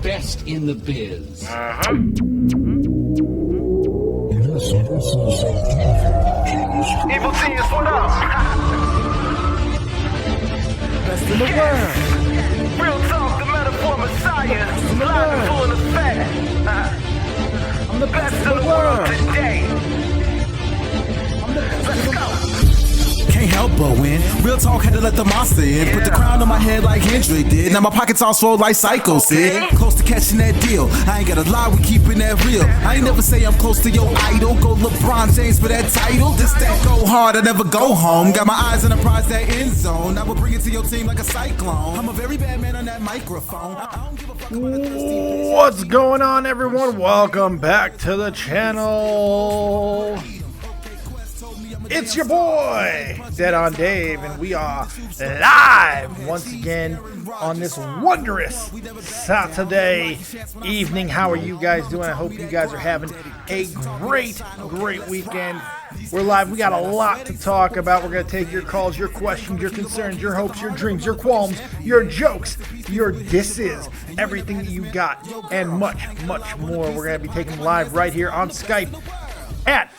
best in the biz. Evil genius, what up? Best in the world. Real talk, the metaphor messiah. Live and full in effect. I'm the Best in the world today. Let's go. Can't help but win. Real talk, had to let the monster in. Put the crown on my head like Hendrick did. Now my pockets all swole like Psycho said. Close to catching that deal. I ain't gotta lie, we keeping that real. I ain't never say I'm close to your idol. Go LeBron James for that title. This that go hard, I never go home. Got my eyes on the prize, that end zone. I will bring it to your team like a cyclone. I'm a very bad man on that microphone. I don't give a fuck about a thirsty. What's going on, everyone? Welcome back to the channel. It's your boy, Dead on Dave, and we are live once again on this wondrous Saturday evening. How are you guys doing? I hope you guys are having a great weekend. We're live. We got a lot to talk about. We're going to take your calls, your questions, your concerns, your hopes, your dreams, your qualms, your jokes, your disses, everything that you got, and much more. We're going to be taking live right here on Skype at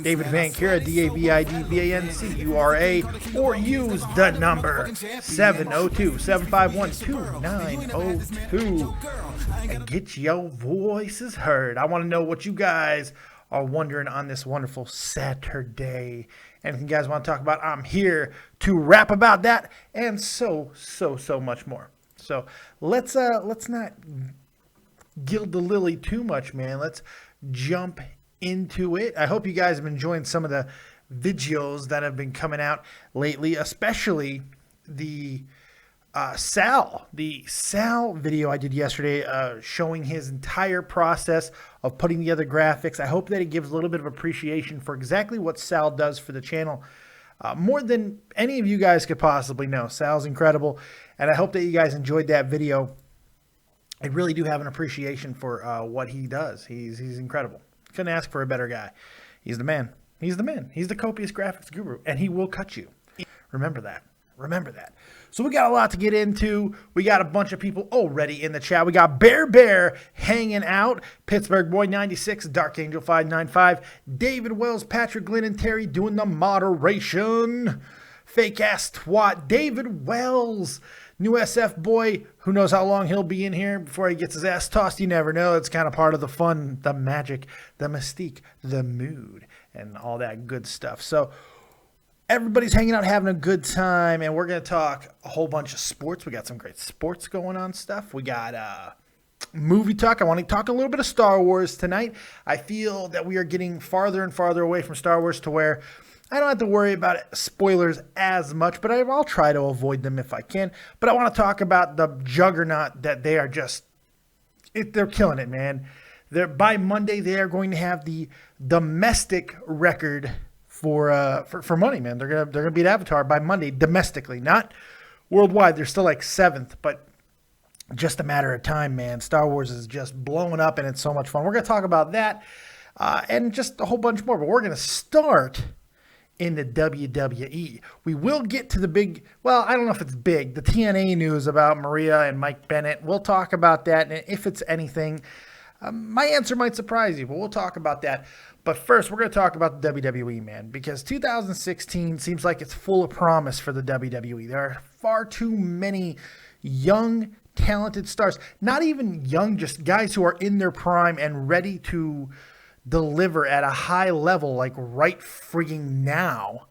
David Vancura, DAVIDVANCURA, or use the number 702-751-2902 and get your voices heard. I want to know what you guys are wondering on this wonderful Saturday. Anything you guys want to talk about, I'm here to rap about that and so much more. So let's not gild the lily too much, man. Let's jump into it. I hope you guys have been enjoying some of the videos that have been coming out lately, especially the Sal video I did yesterday, showing his entire process of putting together graphics. I hope that it gives a little bit of appreciation for exactly what Sal does for the channel, more than any of you guys could possibly know. Sal's incredible, and I hope that you guys enjoyed that video. I really do have an appreciation for what he does. He's incredible. Couldn't ask for a better guy. He's the man. He's the man. He's the copious graphics guru, and he will cut you. Remember that. Remember that. So we got a lot to get into. We got a bunch of people already in the chat. We got Bear hanging out, Pittsburgh Boy 96, Dark Angel 595, David Wells, Patrick Glynn, and Terry doing the moderation. Fake ass twat, David Wells. New SF boy, who knows how long he'll be in here before he gets his ass tossed. You never know. It's kind of part of the fun, the magic, the mystique, the mood, and all that good stuff. So everybody's hanging out, having a good time, and we're going to talk a whole bunch of sports. We got some great sports going on stuff. We got movie talk. I want to talk a little bit of Star Wars tonight. I feel that we are getting farther and farther away from Star Wars to where I don't have to worry about spoilers as much, but I'll try to avoid them if I can. But I want to talk about the juggernaut that they are just they're killing it, man. By Monday, they are going to have the domestic record for money, man. They're gonna beat Avatar by Monday domestically, not worldwide. They're still like 7th, but just a matter of time, man. Star Wars is just blowing up, and it's so much fun. We're gonna talk about that and just a whole bunch more. But we're gonna start in the WWE. We will get to the big, well, I don't know if it's big, the TNA news about Maria and Mike Bennett. We'll talk about that, and if it's anything, my answer might surprise you, but we'll talk about that. But first, we're going to talk about the WWE, man, because 2016 seems like it's full of promise for the WWE. There are far too many young, talented stars, not even young, just guys who are in their prime and ready to deliver at a high level, like right frigging now.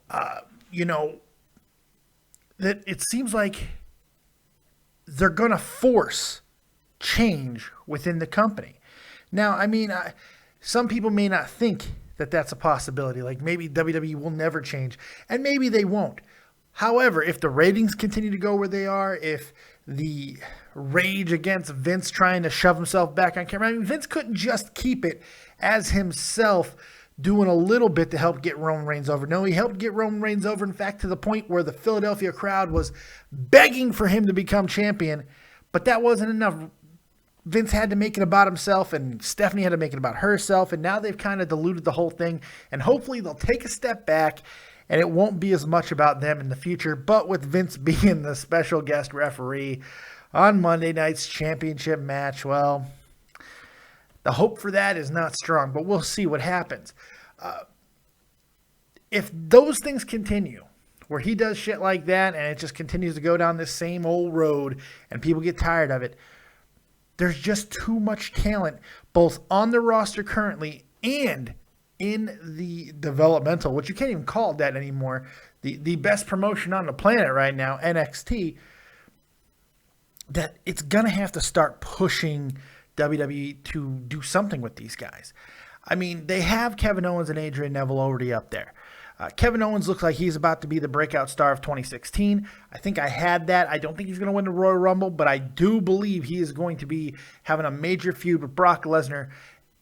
That it seems like they're going to force change within the company. Now, I mean, some people may not think that that's a possibility. Like maybe WWE will never change, and maybe they won't. However, if the ratings continue to go where they are, if the rage against Vince trying to shove himself back on camera, I mean, Vince couldn't just keep it as himself doing a little bit to help get Roman Reigns over. No, he helped get Roman Reigns over, in fact, to the point where the Philadelphia crowd was begging for him to become champion, but that wasn't enough. Vince had to make it about himself, and Stephanie had to make it about herself, and now they've kind of diluted the whole thing, and hopefully they'll take a step back, and it won't be as much about them in the future. But with Vince being the special guest referee, on Monday night's championship match. Well, the hope for that is not strong, but we'll see what happens. If those things continue, where he does shit like that and it just continues to go down this same old road and people get tired of it, there's just too much talent both on the roster currently and in the developmental, which you can't even call it that anymore, the best promotion on the planet right now, NXT, that it's going to have to start pushing WWE to do something with these guys. I mean, they have Kevin Owens and Adrian Neville already up there. Kevin Owens looks like he's about to be the breakout star of 2016. I think I had that. I don't think he's going to win the Royal Rumble, but I do believe he is going to be having a major feud with Brock Lesnar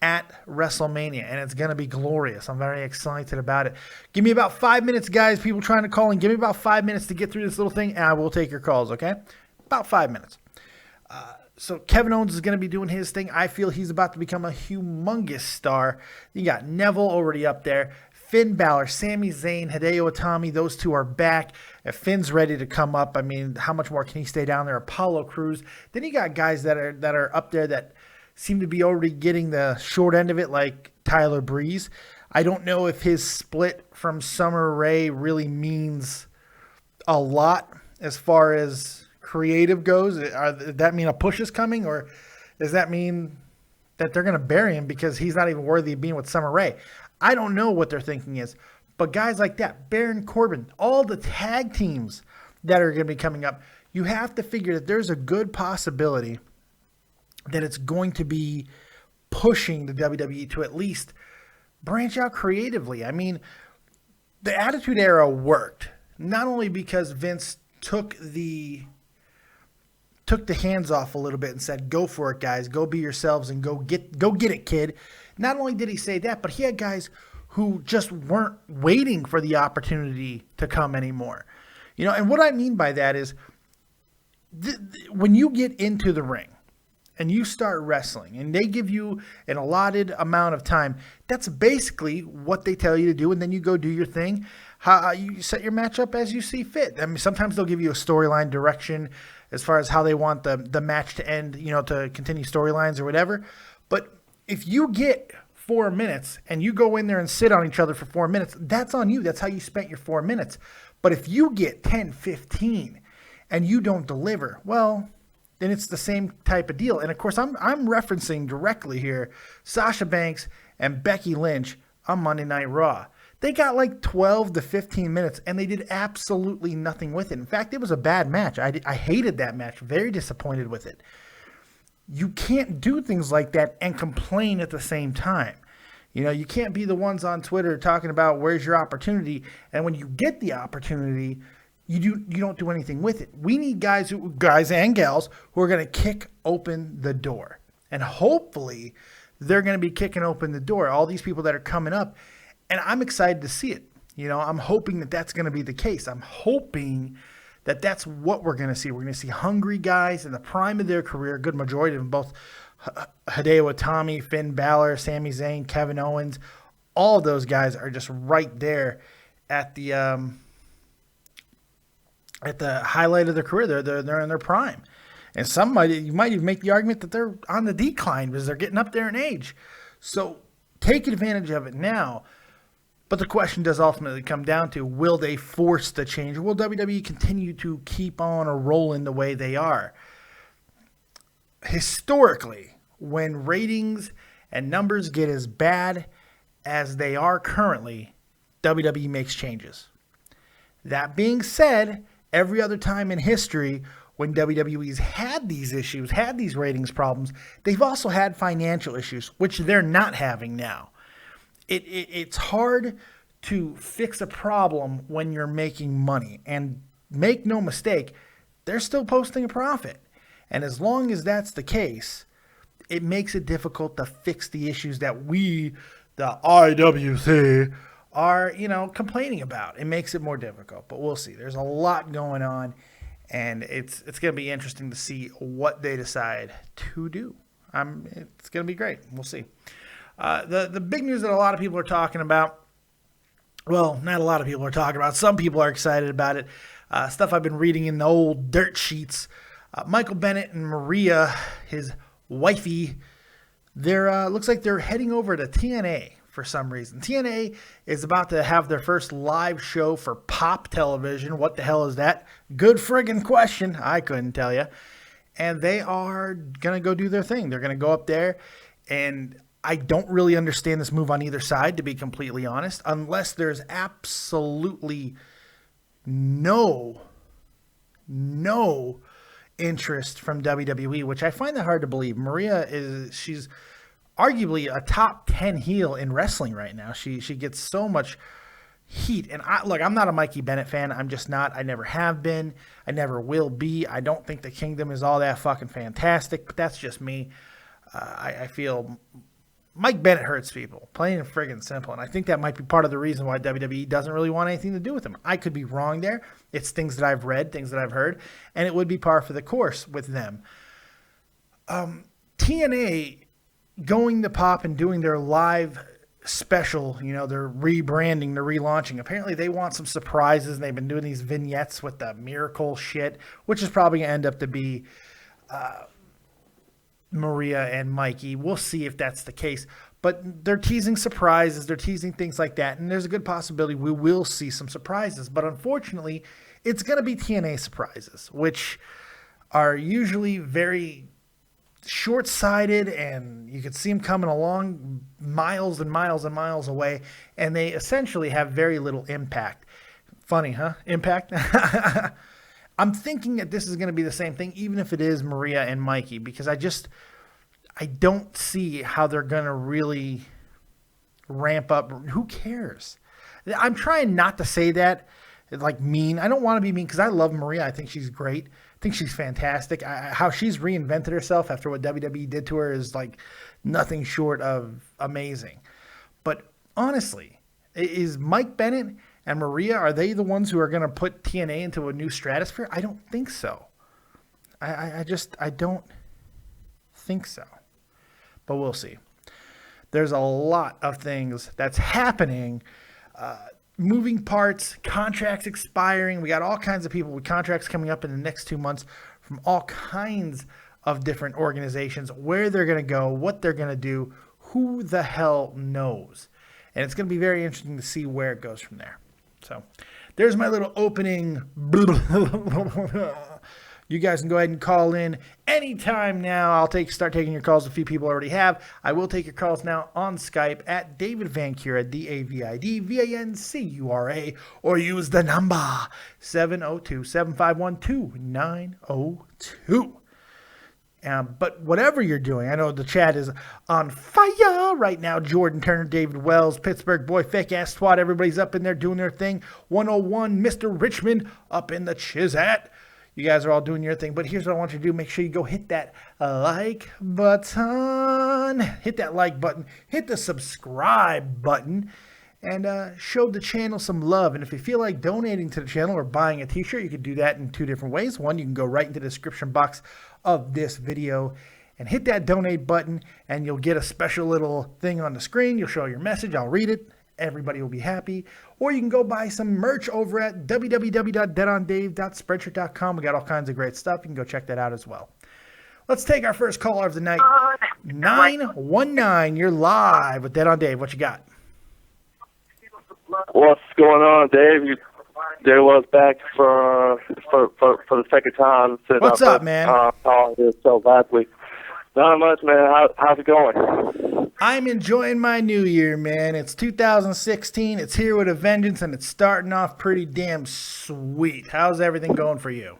at WrestleMania, and it's going to be glorious. I'm very excited about it. Give me about 5 minutes, guys. People trying to call in. Give me about 5 minutes to get through this little thing, and I will take your calls, okay? About 5 minutes. So Kevin Owens is going to be doing his thing. I feel he's about to become a humongous star. You got Neville already up there. Finn Balor, Sami Zayn, Hideo Itami, those two are back. If Finn's ready to come up, I mean, how much more can he stay down there? Apollo Crews. Then you got guys that are up there that seem to be already getting the short end of it, like Tyler Breeze. I don't know if his split from Summer Rae really means a lot as far as creative goes. Does that mean a push is coming, or does that mean that they're going to bury him because he's not even worthy of being with Summer Rae? I don't know what their thinking is, but guys like that, Baron Corbin, all the tag teams that are going to be coming up, you have to figure that there's a good possibility that it's going to be pushing the WWE to at least branch out creatively. I mean, the Attitude Era worked, not only because Vince took the hands off a little bit and said, go for it, guys, go be yourselves and go get it, kid. Not only did he say that, but he had guys who just weren't waiting for the opportunity to come anymore. You know, and what I mean by that is when you get into the ring and you start wrestling and they give you an allotted amount of time, that's basically what they tell you to do, and then you go do your thing. How you set your match up as you see fit. I mean, sometimes they'll give you a storyline direction as far as how they want the match to end, you know, to continue storylines or whatever. But if you get 4 minutes and you go in there and sit on each other for 4 minutes, that's on you. That's how you spent your 4 minutes. But if you get 10, 15 and you don't deliver, well, then it's the same type of deal. And of course, I'm referencing directly here Sasha Banks and Becky Lynch on Monday Night Raw. They got like 12 to 15 minutes and they did absolutely nothing with it. In fact, it was a bad match. I hated that match. Very disappointed with it. You can't do things like that and complain at the same time. You know, you can't be the ones on Twitter talking about where's your opportunity, and when you get the opportunity, you don't do anything with it. We need guys and gals who are going to kick open the door. And hopefully they're going to be kicking open the door, all these people that are coming up, and I'm excited to see it. You know, I'm hoping that that's going to be the case. I'm hoping that that's what we're going to see. We're going to see hungry guys in the prime of their career, a good majority of them, both Hideo Itami, Finn Balor, Sami Zayn, Kevin Owens. All of those guys are just right there at the highlight of their career. They're in their prime. And you might even make the argument that they're on the decline because they're getting up there in age. So take advantage of it now. But the question does ultimately come down to, will they force the change? Or will WWE continue to keep on or rolling the way they are? Historically, when ratings and numbers get as bad as they are currently, WWE makes changes. That being said, every other time in history when WWE's had these issues, had these ratings problems, they've also had financial issues, which they're not having now. It's hard to fix a problem when you're making money. And make no mistake, they're still posting a profit. And as long as that's the case, it makes it difficult to fix the issues that we, the IWC, are, complaining about. It makes it more difficult. But we'll see. There's a lot going on. And it's going to be interesting to see what they decide to do. It's going to be great. We'll see. The big news that a lot of people are talking about, well, not a lot of people are talking about. Some people are excited about it. Stuff I've been reading in the old dirt sheets. Michael Bennett and Maria, his wifey, they're looks like they're heading over to TNA for some reason. TNA is about to have their first live show for Pop Television. What the hell is that? Good friggin' question. I couldn't tell you. And they are going to go do their thing. They're going to go up there, and I don't really understand this move on either side, to be completely honest, unless there's absolutely no interest from WWE, which I find that hard to believe. Maria she's arguably a top 10 heel in wrestling right now. She gets so much heat. And I'm not a Mikey Bennett fan. I'm just not. I never have been. I never will be. I don't think the Kingdom is all that fucking fantastic, but that's just me. I feel Mike Bennett hurts people, plain and friggin' simple. And I think that might be part of the reason why WWE doesn't really want anything to do with him. I could be wrong there. It's things that I've read, things that I've heard, and it would be par for the course with them. TNA going to Pop and doing their live special, they're rebranding, they're relaunching. Apparently they want some surprises, and they've been doing these vignettes with the miracle shit, which is probably going to end up to be Maria and Mikey. We'll see if that's the case, but they're teasing surprises, they're teasing things like that, and there's a good possibility we will see some surprises, but unfortunately it's going to be TNA surprises, which are usually very short-sighted, and you can see them coming along miles and miles and miles away, and they essentially have very little impact. Funny, huh? Impact? I'm thinking that this is going to be the same thing, even if it is Maria and Mikey, because I don't see how they're going to really ramp up. Who cares? I'm trying not to say that like mean. I don't want to be mean because I love Maria. I think she's great. I think she's fantastic. How she's reinvented herself after what WWE did to her is like nothing short of amazing. But honestly, is Mike Bennett and Maria, are they the ones who are going to put TNA into a new stratosphere? I don't think so. I don't think so. But we'll see. There's a lot of things that's happening. Moving parts, contracts expiring. We got all kinds of people with contracts coming up in the next 2 months from all kinds of different organizations. Where they're going to go, what they're going to do, who the hell knows? And it's going to be very interesting to see where it goes from there. So there's my little opening. You guys can go ahead and call in anytime now. I'll start taking your calls. A few people already have. I will take your calls now on Skype at David Vancura, DavidVancura, or use the number 702-751-2902. But whatever you're doing, I know the chat is on fire right now. Jordan Turner, David Wells, Pittsburgh boy, fake ass swat. Everybody's up in there doing their thing. 101, Mr. Richmond up in the Chizat. You guys are all doing your thing, but here's what I want you to do. Make sure you go hit that like button. Hit that like button. Hit the subscribe button. And show the channel some love. And if you feel like donating to the channel or buying a t-shirt, you can do that in 2 different ways. One, you can go right into the description box of this video and hit that donate button, and you'll get a special little thing on the screen. You'll show your message. I'll read it. Everybody will be happy. Or you can go buy some merch over at www.deadondave.spreadshirt.com. We got all kinds of great stuff. You can go check that out as well. Let's take our first caller of the night. 919, you're live with Dead on Dave. What you got? What's going on, Dave? There was back for the second time. What's up, man? So last week. Not much, man. How's it going? I'm enjoying my new year, man. It's 2016. It's here with a vengeance, and it's starting off pretty damn sweet. How's everything going for you?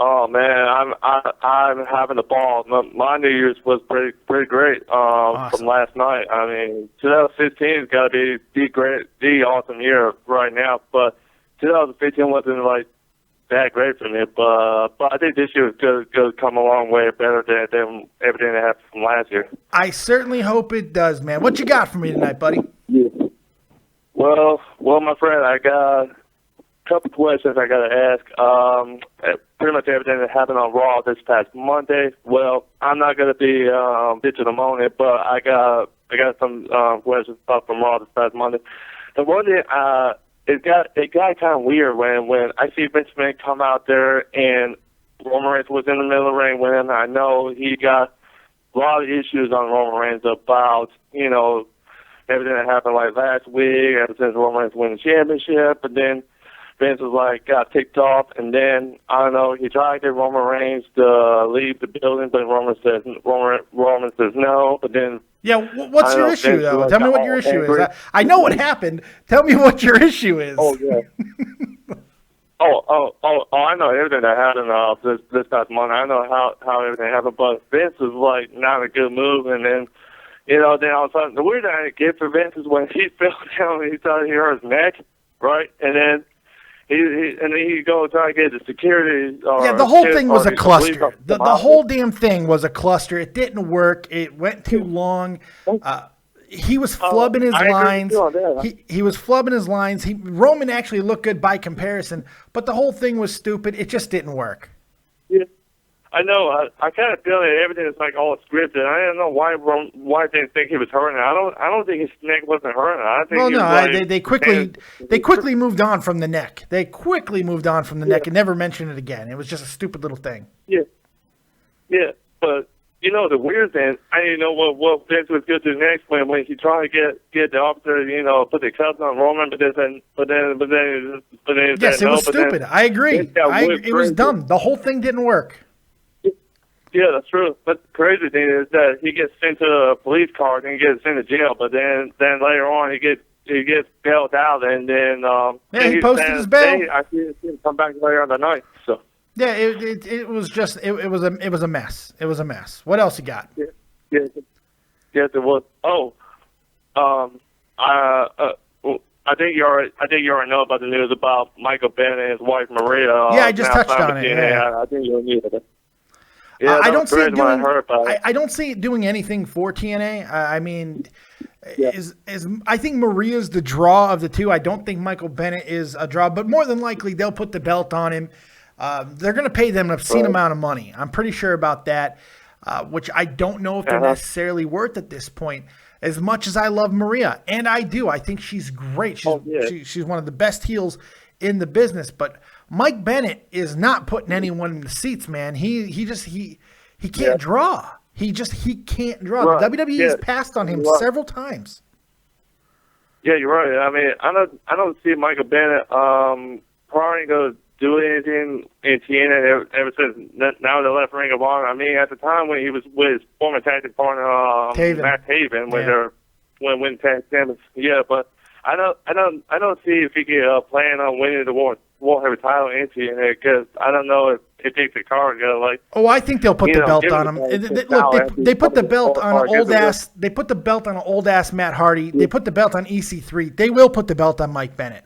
Oh man, I'm having a ball. My New Year's was pretty great. Awesome. From last night. I mean, 2015 has got to be the awesome year right now. But 2015 wasn't like that great for me. But I think this year is going to come a long way better than everything that happened from last year. I certainly hope it does, man. What you got for me tonight, buddy? Yeah. Well, my friend, I got a couple questions I got to ask. Pretty much everything that happened on Raw this past Monday. Well, I'm not going to be bitching on it, but I got some questions up from Raw this past Monday. The one thing, it got kind of weird when I see Vince McMahon come out there and Roman Reigns was in the middle of the ring with him. I know he got a lot of issues on Roman Reigns about, you know, everything that happened like last week, ever since Roman Reigns won the championship, but then Vince was like, got ticked off, and then, I don't know, he tried to get Roman Reigns to leave the building, but Roman says no, but then... Yeah, what's your issue, though? Tell me what your issue is. I know what happened. Tell me what your issue is. Oh, yeah. I know everything that happened this past month. I know how everything happened, but Vince was like not a good move, and then, you know, then all of a sudden, the weird thing I get for Vince is when he fell down and he thought he hurt his neck, right? And then he go try to get the security. Yeah, the whole thing was a cluster. The whole damn thing was a cluster. It didn't work. It went too long. He was flubbing his lines. He was flubbing his lines. Roman actually looked good by comparison, but the whole thing was stupid. It just didn't work. Yeah, I know. I kind of feel that everything is like all scripted. I don't know why I didn't think he was hurting. I don't think his neck wasn't hurting. I think they quickly moved on from the neck. They quickly moved on from the neck and never mentioned it again. It was just a stupid little thing. Yeah, but. You know, the weird thing, I didn't know what Vince was good to next when he tried to get the officer, you know, put the cuffs on Roman, but then yes, it was stupid. I agree. It was dumb. The whole thing didn't work. Yeah, that's true. But the crazy thing is that he gets sent to a police car and he gets sent to jail, but then later on he gets bailed out, and then he posted his bail. I see him come back later on the night. So. Yeah, it was just it was a mess. It was a mess. What else you got? Yeah, there was. I think you already know about the news about Michael Bennett and his wife Maria. Yeah, I just touched on it. Yeah. I think you knew it. Yeah, I don't see it doing anything for TNA. I mean, I think Maria's the draw of the two. I don't think Michael Bennett is a draw, but more than likely they'll put the belt on him. They're going to pay them an obscene amount of money. I'm pretty sure about that, which I don't know if they're necessarily worth at this point. As much as I love Maria, and I do, I think she's great. She's one of the best heels in the business. But Mike Bennett is not putting anyone in the seats, man. He can't draw. He can't draw. Right. The WWE has passed on him several times. Yeah, you're right. I mean, I don't see Michael Bennett probably going to do anything in TNA ever since now they left Ring of Honor. I mean, at the time when he was with his former tag team partner Matt Taven when tag team, but I don't see if he can plan on winning the World Heavy title in TNA, because I don't know if takes the card. I think they'll put the belt on him. Look, they put the belt on an old ass. They put the belt on an old ass Matt Hardy. They put the belt on EC3. They will put the belt on Mike Bennett.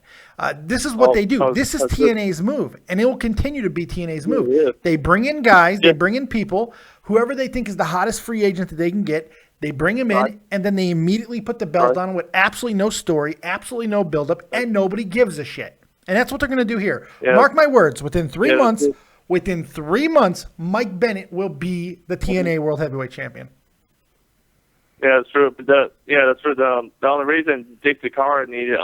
This is what they do. This is TNA's move, and it will continue to be TNA's move. Yeah. They bring in guys, they bring in people, whoever they think is the hottest free agent that they can get, they bring him in, and then they immediately put the belt on him with absolutely no story, absolutely no buildup, and nobody gives a shit. And that's what they're going to do here. Yeah. Mark my words, within 3 months, Mike Bennett will be the TNA World Heavyweight Champion. Yeah, that's true. That's true. The only reason Dick Dakar needed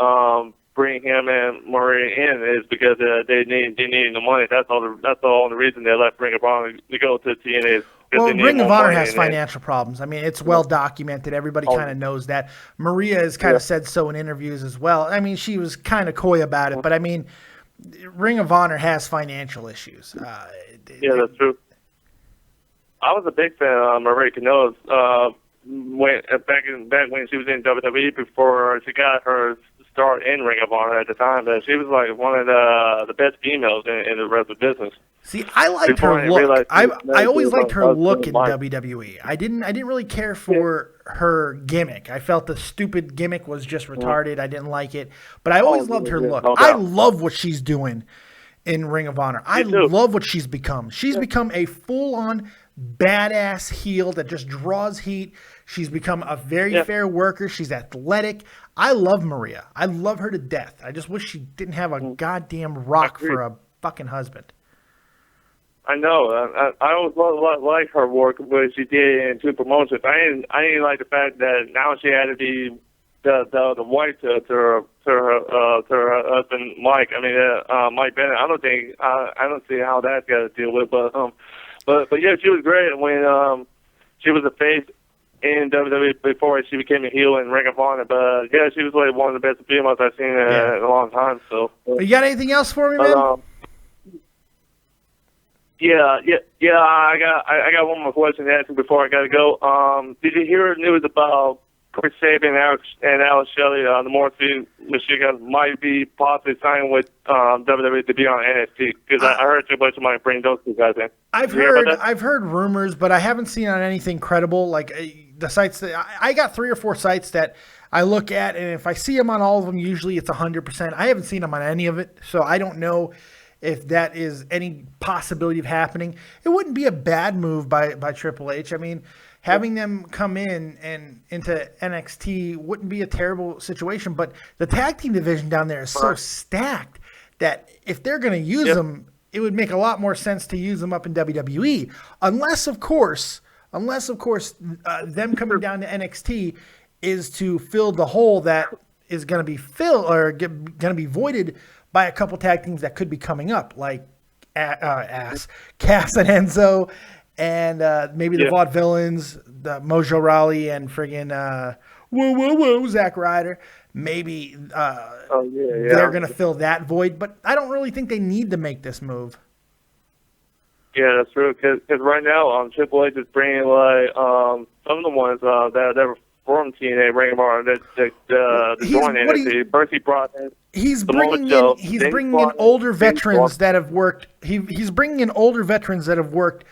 bring him and Maria in is because they needed the money. That's the only reason they left Ring of Honor to go to TNA. Well, Ring of Honor has financial problems. I mean, it's well documented. Everybody kind of knows that. Maria has kind of said so in interviews as well. I mean, she was kind of coy about it, but I mean, Ring of Honor has financial issues. That's true. I was a big fan of Maria Kanellis back when she was in WWE before she got her start in Ring of Honor at the time. But she was like one of the best females in the rest of the business. See, I liked her look. I always liked her look in WWE. I didn't really care for her gimmick. I felt the stupid gimmick was just retarded. I didn't like it. But I always loved her look. I love what she's doing in Ring of Honor. I love what she's become. She's become a full-on badass heel that just draws heat. She's become a very fair worker. She's athletic. I love Maria. I love her to death. I just wish she didn't have a goddamn rock for a fucking husband. I know. I always like her work, what she did in two promotions. I didn't like the fact that now she had to be the wife to her husband Mike. I mean, Mike Bennett. I don't see how that's got to deal with. But yeah, she was great when she was a face in WWE before she became a heel in Ring of Honor. But yeah, she was like one of the best females I've seen in a long time. So you got anything else for me, man? Yeah. I got one more question to ask you before I got to go. Did you hear news about Chris Sabin and Alex Shelley, the Morrissey Machine Guns, might be possibly signing with WWE to be on NXT? Because I heard too much of my bring those two guys in. I've heard rumors, but I haven't seen on anything credible. Like the sites that I got 3 or 4 sites that I look at, and if I see them on all of them, usually it's 100%. I haven't seen them on any of it, so I don't know if that is any possibility of happening. It wouldn't be a bad move by Triple H. I mean, having them come in and into NXT wouldn't be a terrible situation, but the tag team division down there is so stacked that if they're going to use them, it would make a lot more sense to use them up in WWE, unless of course them coming down to NXT is to fill the hole that is going to be filled or going to be voided by a couple tag teams that could be coming up, like Cass and Enzo, and maybe the Vaudevillains, the Mojo Rawley, and friggin' Zack Ryder. Maybe they're going to fill that void, but I don't really think they need to make this move. Yeah, that's true. Because right now, Triple H is bringing like some of the ones that were from TNA, Ring of Honor, that joined NXT. First, he brought in. He's bringing in older veterans that have worked. He's bringing in older veterans that have worked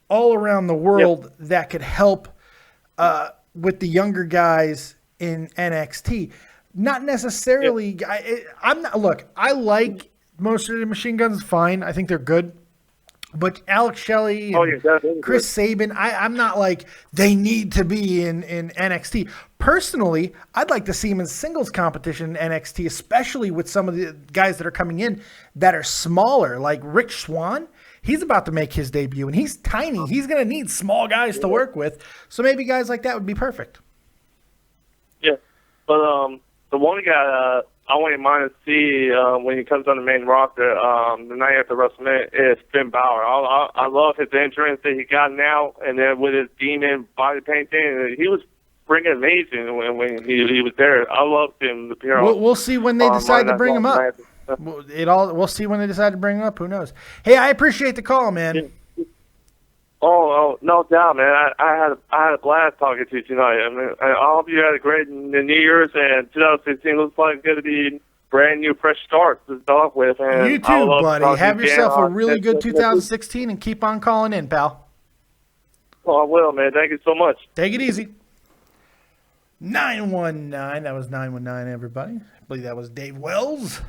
all around the world that could help with the younger guys in NXT. Not necessarily. I like most of the Machine Guns. Fine, I think they're good. But Alex Shelley and Chris Sabin, I'm not like they need to be in NXT. Personally, I'd like to see him in singles competition in NXT, especially with some of the guys that are coming in that are smaller, like Rich Swann. He's about to make his debut, and he's tiny. He's going to need small guys to work with. So maybe guys like that would be perfect. Yeah, but the one guy I wouldn't mind to see when he comes on the main roster the night after WrestleMania is Finn Balor. I love his entrance that he got now, and then with his demon body paint thing, he was freaking amazing when he was there. I loved him. We'll see when they decide to bring him up. We'll see when they decide to bring him up. Who knows? Hey, I appreciate the call, man. Yeah. Oh, no doubt, man. I had a blast talking to you tonight. I mean, I hope you had a great New Year's, and 2016 looks like it's going to be brand new, fresh start to start with. And you too, buddy. Have yourself a really good 2016, and keep on calling in, pal. Oh, I will, man. Thank you so much. Take it easy. 919. That was 919, everybody. I believe that was Dave Wells.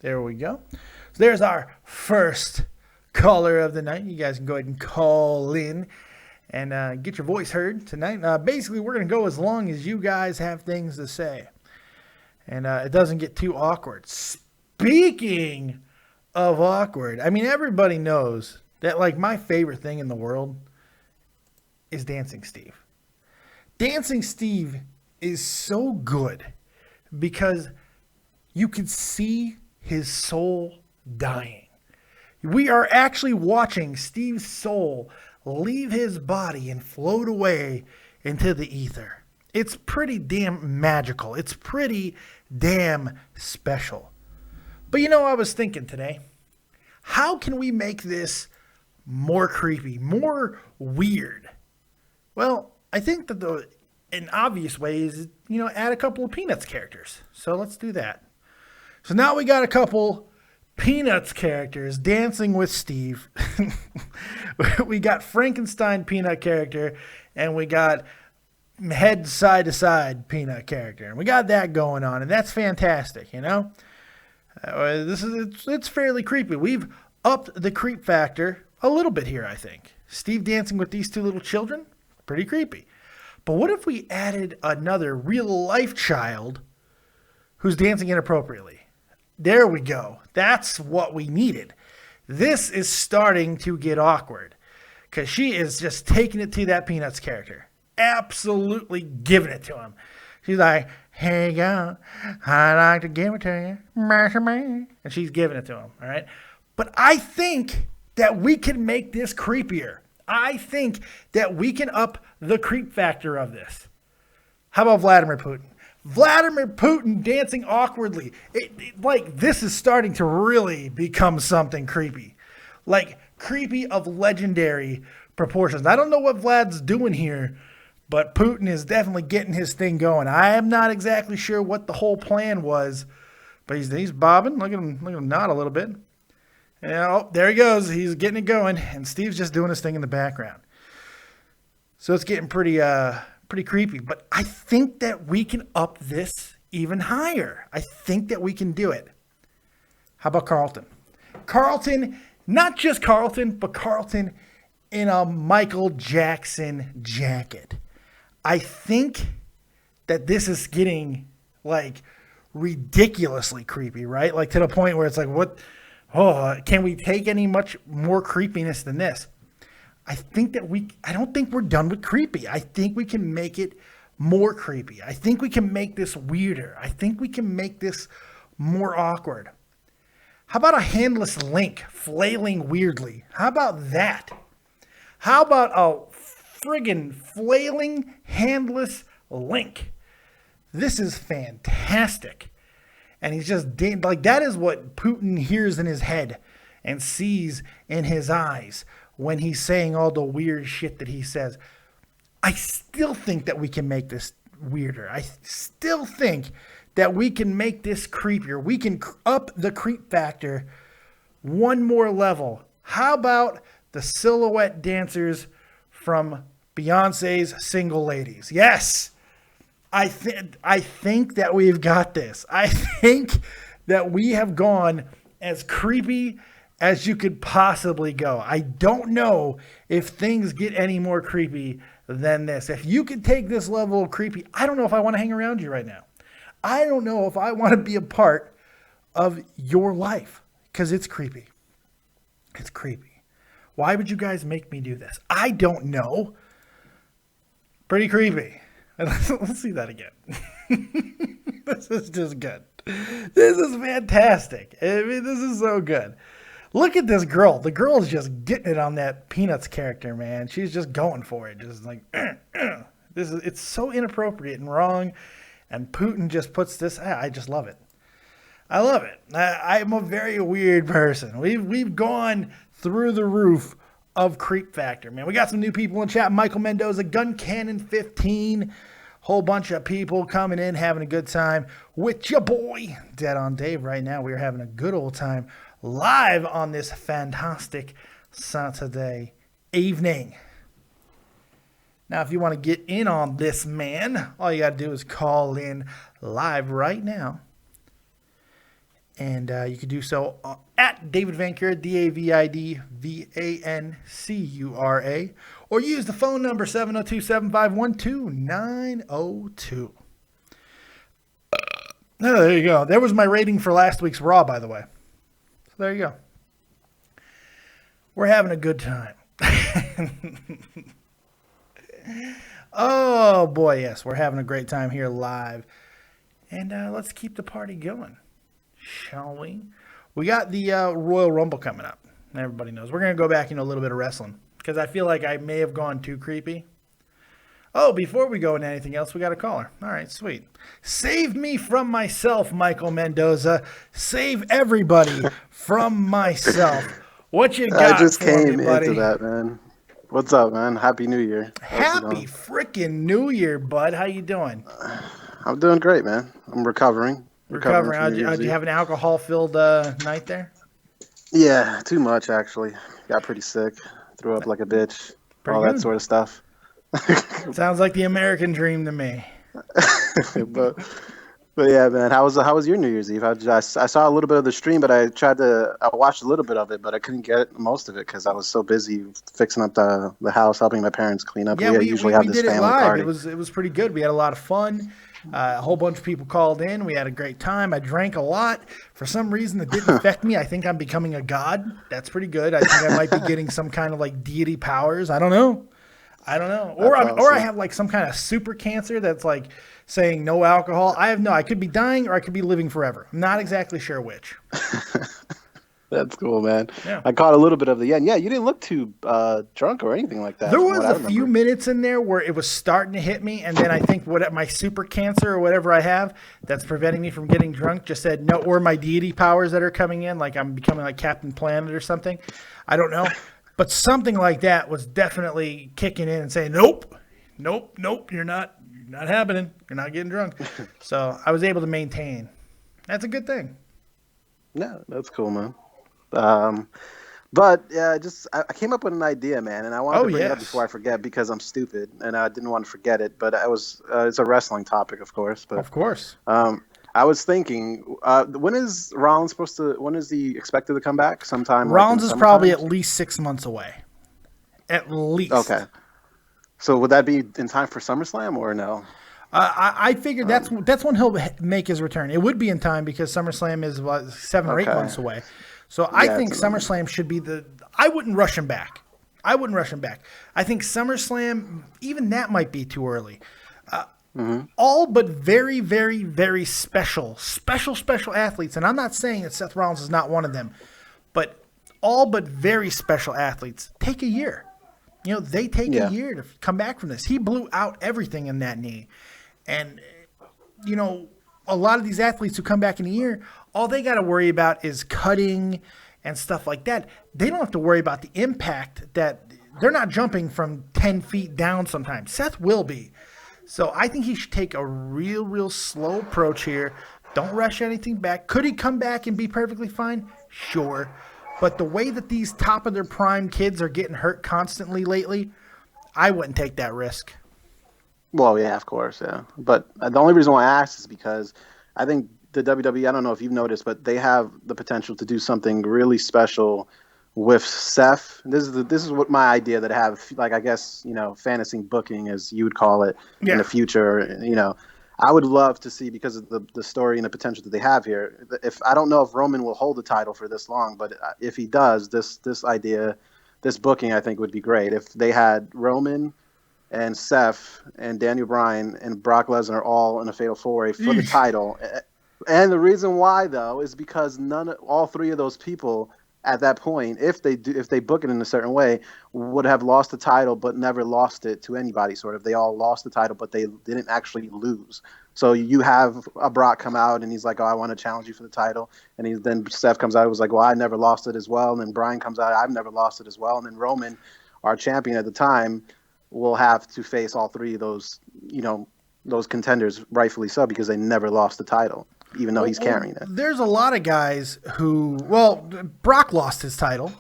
There we go. So there's our first caller of the night. You guys can go ahead and call in and get your voice heard tonight. Basically, we're going to go as long as you guys have things to say. And it doesn't get too awkward. Speaking of awkward, I mean, everybody knows that, like, my favorite thing in the world is Dancing Steve. Dancing Steve is so good because you can see his soul dying. We are actually watching Steve's soul leave his body and float away into the ether. It's pretty damn magical. It's pretty damn special. But you know, I was thinking today, how can we make this more creepy, more weird? Well, I think that an obvious way is, add a couple of Peanuts characters. So let's do that. So now we got a couple Peanuts characters dancing with Steve. We got Frankenstein Peanut character, and we got head side to side Peanut character, and we got that going on, and that's fantastic. It's fairly creepy. We've upped the creep factor a little bit here. I think Steve dancing with these two little children, pretty creepy. But what if we added another real life child who's dancing inappropriately? There we go. That's what we needed. This is starting to get awkward because she is just taking it to that Peanuts character. Absolutely giving it to him. She's like, here you go. I'd like to give it to you. And she's giving it to him, all right? But I think that we can make this creepier. I think that we can up the creep factor of this. How about Vladimir Putin? Vladimir Putin dancing awkwardly. Like, this is starting to really become something creepy. Like, creepy of legendary proportions. I don't know what Vlad's doing here, but Putin is definitely getting his thing going. I am not exactly sure what the whole plan was, but he's bobbing. Look at him nod a little bit. And, oh, there he goes. He's getting it going, and Steve's just doing his thing in the background. So it's getting pretty creepy. But I think that we can up this even higher. I think that we can do it. How about Carlton? Carlton, not just Carlton, but Carlton in a Michael Jackson jacket. I think that this is getting, like, ridiculously creepy, right? Like, to the point where it's like, what? Oh, can we take any much more creepiness than this? I think that I don't think we're done with creepy. I think we can make it more creepy. I think we can make this weirder. I think we can make this more awkward. How about a handless Link flailing weirdly? How about that? How about a friggin' flailing handless Link? This is fantastic. And he's just, like, that is what Putin hears in his head and sees in his eyes when he's saying all the weird shit that he says. I still think that we can make this weirder. I still think that we can make this creepier. We can up the creep factor one more level. How about the silhouette dancers from Beyonce's Single Ladies? Yes. I think that we've got this. I think that we have gone as creepy as you could possibly go. I don't know if things get any more creepy than this. If you could take this level of creepy, I don't know if I want to hang around you right now. I don't know if I want to be a part of your life because it's creepy. It's creepy. Why would you guys make me do this? I don't know. Pretty creepy. Let's see that again. This is just good. This is fantastic. I mean, this is so good. Look at this girl. The girl is just getting it on that Peanuts character, man. She's just going for it. Just like, it's so inappropriate and wrong. And Putin just puts this, I just love it. I love it. I'm a very weird person. We've gone through the roof of creep factor, man. We got some new people in chat. Michael Mendoza, Gun Cannon 15. Whole bunch of people coming in, having a good time with your boy, Dead on Dave. Right now, we are having a good old time live on this fantastic Saturday evening. Now, if you want to get in on this, man, all you got to do is call in live right now. And you can do so at David Vancura, DAVIDVANCURA, or use the phone number 702-751-2902. There you go. There was my rating for last week's Raw, by the way. So there you go. We're having a good time. Oh, boy, yes. We're having a great time here live. And let's keep the party going, shall we? We got the Royal Rumble coming up. Everybody knows. We're going to go back into a little bit of wrestling because I feel like I may have gone too creepy. Oh, before we go into anything else, we got a caller. All right, sweet. Save me from myself, Michael Mendoza. Save everybody from myself. What you got? I just for came me, buddy? into that, man. What's up, man? Happy New Year. Happy freaking New Year, bud. How you doing? I'm doing great, man. I'm recovering. Recovering. Did you have an alcohol-filled night there? Yeah, too much, actually. Got pretty sick. Threw up like a bitch. Pretty all good. that sort of stuff. Sounds like the American dream to me. but yeah, man. How was your New Year's Eve? I saw a little bit of the stream, but I watched a little bit of it, but I couldn't get most of it because I was so busy fixing up the house, helping my parents clean up. Yeah, we usually have this did it family live. party. It was pretty good. We had a lot of fun. A whole bunch of people called in. We had a great time. I drank a lot. For some reason, it didn't affect me. I think I'm becoming a god. That's pretty good. I think I might be getting some kind of like deity powers. I don't know. Or I have like some kind of super cancer that's like saying no alcohol. I could be dying or I could be living forever. I'm not exactly sure which. That's cool, man. Yeah. I caught a little bit of the end. Yeah, you didn't look too drunk or anything like that. There was a few minutes in there where it was starting to hit me, and then I think my super cancer or whatever I have that's preventing me from getting drunk just said no, or my deity powers that are coming in, like I'm becoming like Captain Planet or something. I don't know. But something like that was definitely kicking in and saying, nope, you're not happening. You're not getting drunk. So I was able to maintain. That's a good thing. Yeah, that's cool, man. But I came up with an idea, man, and I wanted to bring it up before I forget because I'm stupid and I didn't want to forget it. But it's a wrestling topic, of course. But of course. I was thinking, when is Rollins when is he expected to come back? Sometime. Rollins is probably at least 6 months away. At least. Okay. So would that be in time for SummerSlam or no? I figured that's when he'll make his return. It would be in time because SummerSlam is 7 or 8 months away. So I think SummerSlam should be I wouldn't rush him back. I think SummerSlam, even that might be too early. All but very, very, very special athletes, and I'm not saying that Seth Rollins is not one of them, but all but very special athletes take a year. They take a year to come back from this. He blew out everything in that knee. And, a lot of these athletes who come back in a year, all they got to worry about is cutting and stuff like that. They don't have to worry about the impact that they're not jumping from 10 feet down sometimes. Seth will be. So I think he should take a real slow approach here. Don't rush anything back. Could he come back and be perfectly fine? Sure. But the way that these top of their prime kids are getting hurt constantly lately, I wouldn't take that risk. Well, yeah, of course, yeah. But the only reason why I asked is because I think the WWE, I don't know if you've noticed, but they have the potential to do something really special with Seth. This is what my idea that I have, like, I guess, fantasy booking, as you would call it, in the future. I would love to see, because of the story and the potential that they have here. I don't know if Roman will hold the title for this long, but if he does, this idea, this booking, I think would be great. If they had Roman and Seth and Daniel Bryan and Brock Lesnar all in a fatal four-way for the title. And the reason why, though, is because all three of those people at that point, if they book it in a certain way, would have lost the title but never lost it to anybody. Sort of, they all lost the title, but they didn't actually lose. So you have a Brock come out and he's like, "Oh, I want to challenge you for the title," and then Seth comes out and was like, "Well, I never lost it as well," and then Bryan comes out, "I've never lost it as well," and then Roman, our champion at the time, will have to face all three of those, those contenders, rightfully so, because they never lost the title, even though he's carrying it. There's a lot of guys who, Brock lost his title.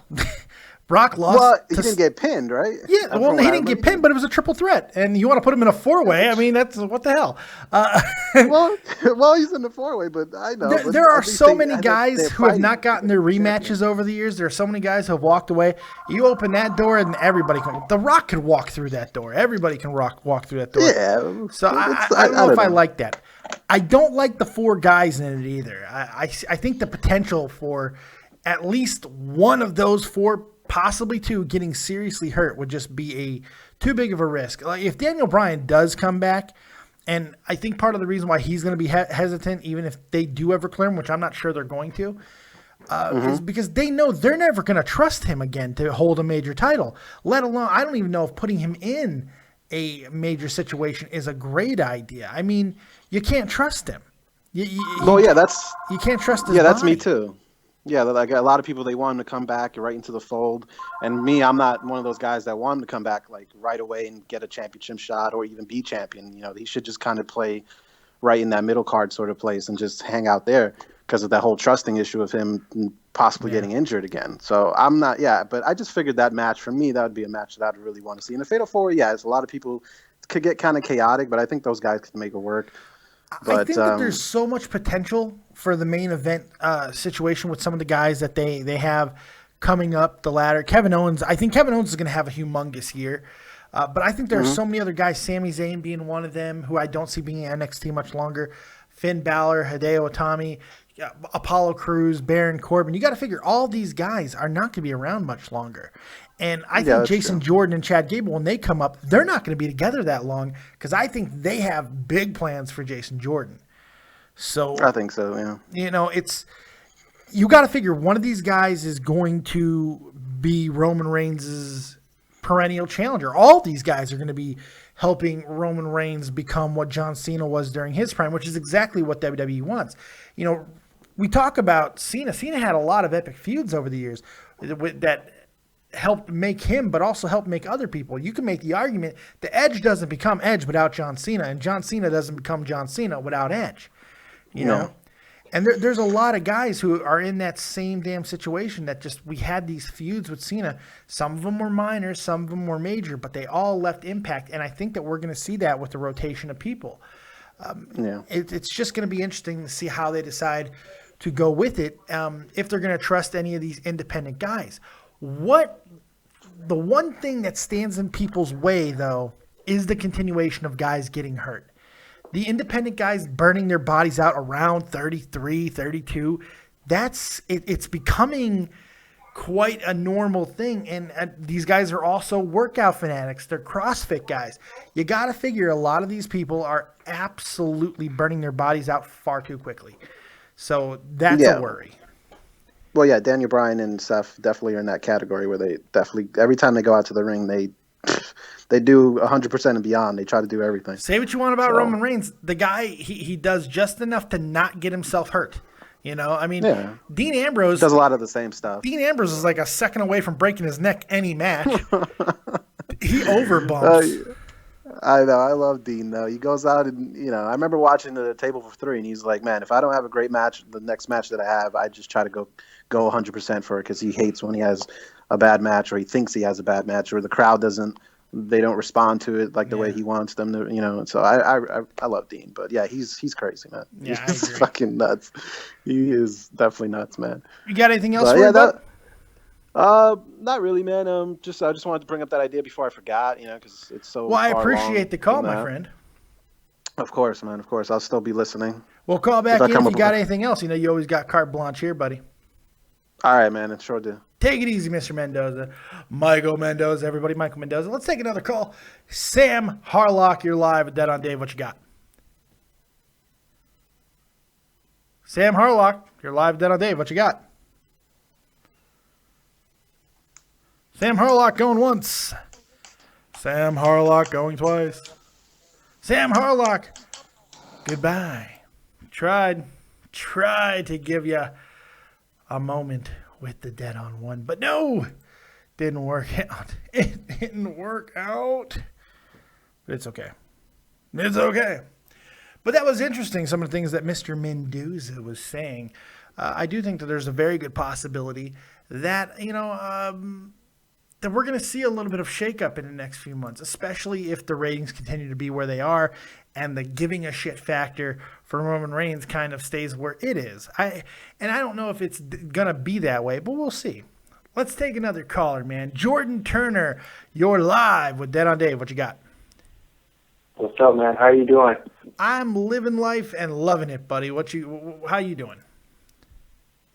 Brock lost. Well, he didn't get pinned, right? Yeah, he didn't get pinned, but it was a triple threat. And you want to put him in a four-way? I mean, that's what the hell. Well, he's in the four-way, but I know. There are so many guys who have not gotten their rematches over the years. There are so many guys who have walked away. You open that door, and everybody can. The Rock could walk through that door. Everybody can walk through that door. Yeah. So I don't know if I like that. I don't like the four guys in it either. I think the potential for at least one of those four, possibly two, getting seriously hurt would just be too big of a risk. Like, if Daniel Bryan does come back, and I think part of the reason why he's going to be hesitant, even if they do ever clear him, which I'm not sure they're going to, is because they know they're never going to trust him again to hold a major title. Let alone, I don't even know if putting him in a major situation is a great idea. I mean, you can't trust him. You can't trust his body. That's me too. Yeah, like a lot of people, they want him to come back right into the fold. And me, I'm not one of those guys that want him to come back like right away and get a championship shot or even be champion. He should just kind of play right in that middle card sort of place and just hang out there because of that whole trusting issue of him possibly getting injured again. So I'm not, but I just figured that match, for me, that would be a match that I'd really want to see. In the Fatal 4, it's a lot of people could get kind of chaotic, but I think those guys could make it work. But, I think that there's so much potential for the main event situation with some of the guys that they have coming up the ladder. Kevin Owens, I think Kevin Owens is going to have a humongous year. But I think there are so many other guys, Sami Zayn being one of them, who I don't see being in NXT much longer. Finn Balor, Hideo Itami, Apollo Crews, Baron Corbin. You got to figure all these guys are not going to be around much longer. And I think Jason Jordan and Chad Gable, when they come up, they're not going to be together that long because I think they have big plans for Jason Jordan. So I think so, yeah. You know, you got to figure one of these guys is going to be Roman Reigns' perennial challenger. All these guys are going to be helping Roman Reigns become what John Cena was during his prime, which is exactly what WWE wants. You know, we talk about Cena. Cena had a lot of epic feuds over the years that helped make him, but also helped make other people. You can make the argument the Edge doesn't become Edge without John Cena, and John Cena doesn't become John Cena without Edge. You know? And there's a lot of guys who are in that same damn situation that just we had these feuds with Cena. Some of them were minor, some of them were major, but they all left impact. And I think that we're going to see that with the rotation of people. It's just going to be interesting to see how they decide to go with it, if they're going to trust any of these independent guys. The one thing that stands in people's way, though, is the continuation of guys getting hurt. The independent guys burning their bodies out around 33, 32, it's becoming quite a normal thing. And these guys are also workout fanatics. They're CrossFit guys. You got to figure a lot of these people are absolutely burning their bodies out far too quickly. So that's a worry. Well, yeah, Daniel Bryan and Seth definitely are in that category where they definitely, every time they go out to the ring, they do 100% and beyond. They try to do everything. Say what you want about Roman Reigns. The guy, he does just enough to not get himself hurt. You know, I mean, Dean Ambrose does a lot of the same stuff. Dean Ambrose is like a second away from breaking his neck any match. He overbumps. I know. I love Dean, though. He goes out and, you know, I remember watching the Table for Three, and he's like, man, if I don't have a great match, the next match that I have, I just try to go 100% for it because he hates when he has a bad match or he thinks he has a bad match or the crowd they don't respond to it like the way he wants them to, you know. So I love Dean, but yeah, he's crazy, man. Yeah, he's fucking nuts. He is definitely nuts, man. You got anything else for you? Not really, man. I just wanted to bring up that idea before I forgot, you know, because it's so. Well, I appreciate the call, my friend. Of course, man. Of course, I'll still be listening. Well, call back if you got anything else. You know, you always got carte blanche here, buddy. All right, man. I sure do. Take it easy, Mr. Mendoza. Michael Mendoza, everybody. Michael Mendoza. Let's take another call. Sam Harlock, you're live at Dead on Dave. What you got? Sam Harlock, you're live at Dead on Dave. What you got? Sam Harlock going once. Sam Harlock going twice. Sam Harlock, goodbye. Tried to give you a moment with the Dead on One, but no, didn't work out. It didn't work out. But it's okay. It's okay. But that was interesting, some of the things that Mr. Mendoza was saying. I do think that there's a very good possibility that, you know, that we're going to see a little bit of shakeup in the next few months, especially if the ratings continue to be where they are and the giving a shit factor for Roman Reigns kind of stays where it is. I don't know if it's going to be that way, but we'll see. Let's take another caller, man. Jordan Turner, you're live with Dead on Dave. What you got? What's up, man? How you doing? I'm living life and loving it, buddy. How you doing?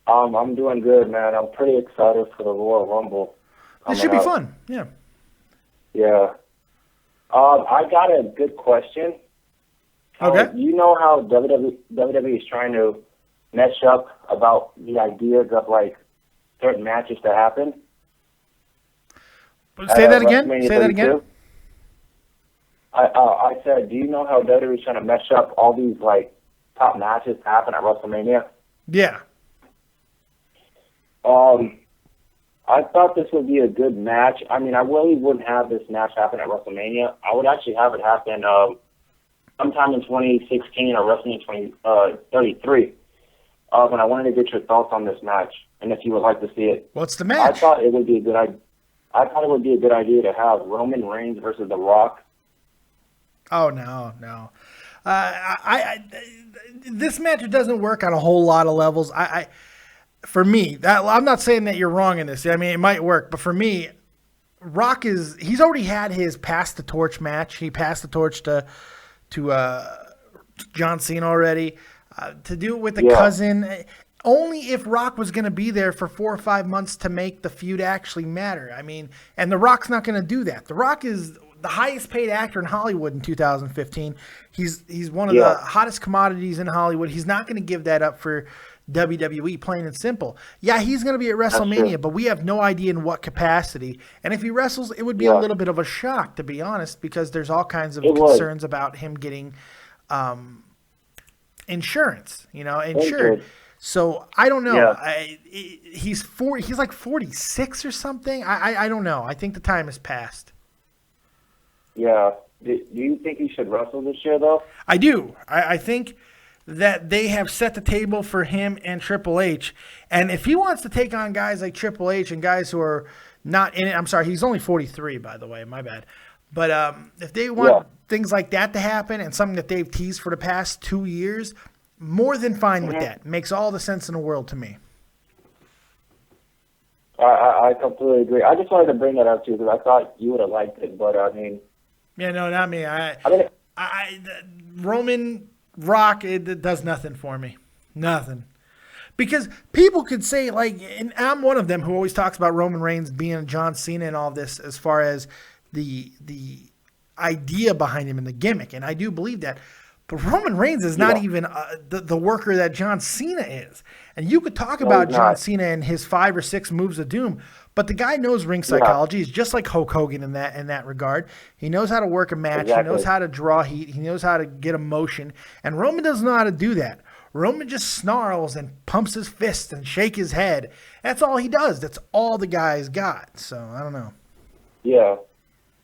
I'm doing good, man. I'm pretty excited for the Royal Rumble. It should be fun, yeah. Yeah. I got a good question. Okay. You know how WWE is trying to mesh up about the ideas of, like, certain matches to happen? Say that again? Say that again? I said, do you know how WWE is trying to mesh up all these, like, top matches to happen at WrestleMania? Yeah. I thought this would be a good match. I mean, I really wouldn't have this match happen at WrestleMania. I would actually have it happen sometime in 2016 or WrestleMania 2033. And I wanted to get your thoughts on this match and if you would like to see it. What's the match? I thought it would be a good idea to have Roman Reigns versus The Rock. Oh, no. This match doesn't work on a whole lot of levels. For me, I'm not saying that you're wrong in this. I mean, it might work, but for me, Rock he's already had his pass the torch match. He passed the torch to John Cena already. To do it with the cousin, only if Rock was going to be there for 4 or 5 months to make the feud actually matter. I mean, and The Rock's not going to do that. The Rock is the highest paid actor in Hollywood in 2015. He's one of the hottest commodities in Hollywood. He's not going to give that up for WWE, plain and simple. Yeah, he's going to be at WrestleMania, but we have no idea in what capacity. And if he wrestles, it would be a little bit of a shock, to be honest, because there's all kinds of concerns about him getting insurance, insured. So I don't know. Yeah. He's like 46 or something. I don't know. I think the time has passed. Yeah. Do you think he should wrestle this year, though? I do. I think that they have set the table for him and Triple H. And if he wants to take on guys like Triple H and guys who are not in it, I'm sorry, he's only 43, by the way, my bad. But if they want things like that to happen and something that they've teased for the past 2 years, more than fine with that. Makes all the sense in the world to me. I completely agree. I just wanted to bring that up too because I thought you would have liked it, but I mean, yeah, no, not me. Roman Rock, it does nothing for me, nothing. Because people could say and I'm one of them who always talks about Roman Reigns being John Cena and all this as far as the idea behind him and the gimmick, and I do believe that. But Roman Reigns is not even the worker that John Cena is. And you could talk about John Cena and his 5 or 6 moves of doom, but the guy knows ring psychology. He's just like Hulk Hogan in that regard. He knows how to work a match. Exactly. He knows how to draw heat. He knows how to get emotion. And Roman doesn't know how to do that. Roman just snarls and pumps his fists and shake his head. That's all he does. That's all the guy's got. So, I don't know. Yeah.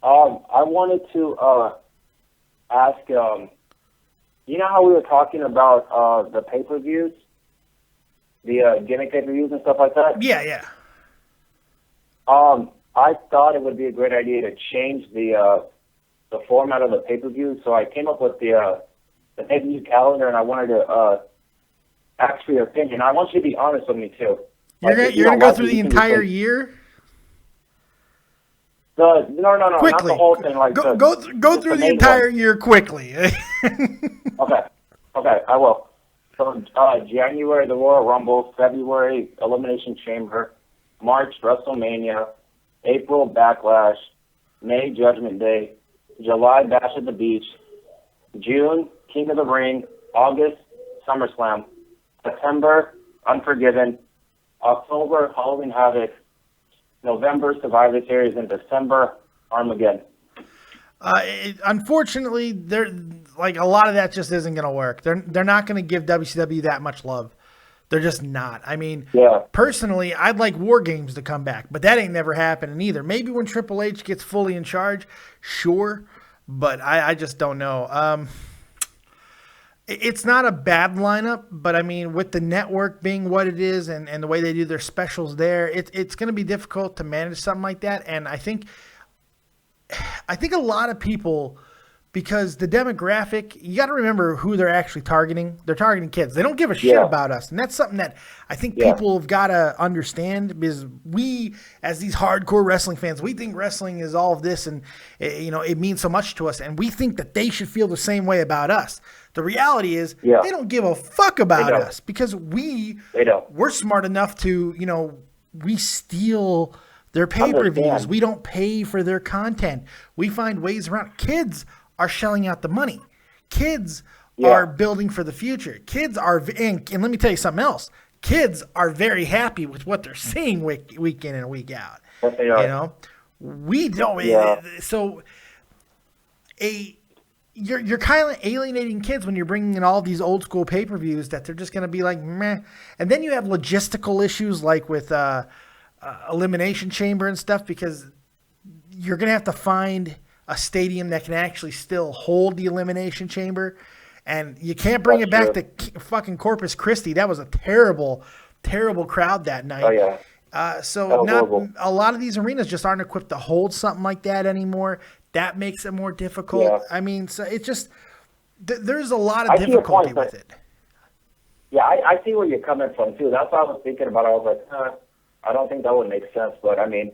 I wanted to ask... you know how we were talking about the pay-per-views? The gimmick pay-per-views and stuff like that? Yeah. I thought it would be a great idea to change the format of the pay-per-view, so I came up with the pay-per-view calendar, and I wanted to ask for your opinion. I want you to be honest with me, too. You're going to go through the entire year? No, quickly. Not the whole thing. Go through the entire year quickly. Okay, I will. So January, the Royal Rumble. February, Elimination Chamber. March, WrestleMania. April, Backlash. May, Judgment Day. July, Bash at the Beach. June, King of the Ring. August, SummerSlam. September, Unforgiven. October, Halloween Havoc. November, Survivor Series, and December, Armageddon. Unfortunately, a lot of that just isn't going to work. They're not going to give WCW that much love. They're just not. I mean, personally, I'd like War Games to come back, but that ain't never happening either. Maybe when Triple H gets fully in charge, sure, but I just don't know. It's not a bad lineup, but I mean, with the network being what it is and the way they do their specials there, it's going to be difficult to manage something like that. And I think a lot of people, because the demographic, you got to remember who they're actually targeting. They're targeting kids. They don't give a shit about us. And that's something that I think people have got to understand, because we, as these hardcore wrestling fans, we think wrestling is all of this and, it means so much to us. And we think that they should feel the same way about us. The reality is they don't give a fuck about us, because we're smart enough to, we steal their pay-per-views. We don't pay for their content. We find ways around. Kids are shelling out the money. Kids are building for the future. Kids are, and let me tell you something else. Kids are very happy with what they're seeing week in and week out. Yes, they are. We don't. So you're kind of alienating kids when you're bringing in all these old school pay-per-views that they're just going to be like, meh. And then you have logistical issues like with Elimination Chamber and stuff, because you're going to have to find a stadium that can actually still hold the Elimination Chamber. And you can't bring it back to fucking Corpus Christi. That was a terrible, terrible crowd that night. Oh, yeah. So a lot of these arenas just aren't equipped to hold something like that anymore. That makes it more difficult. Yeah. I mean, so it's just there's a lot of difficulty with it. Yeah, I see where you're coming from too. That's what I was thinking about. I was like, I don't think that would make sense. But I mean,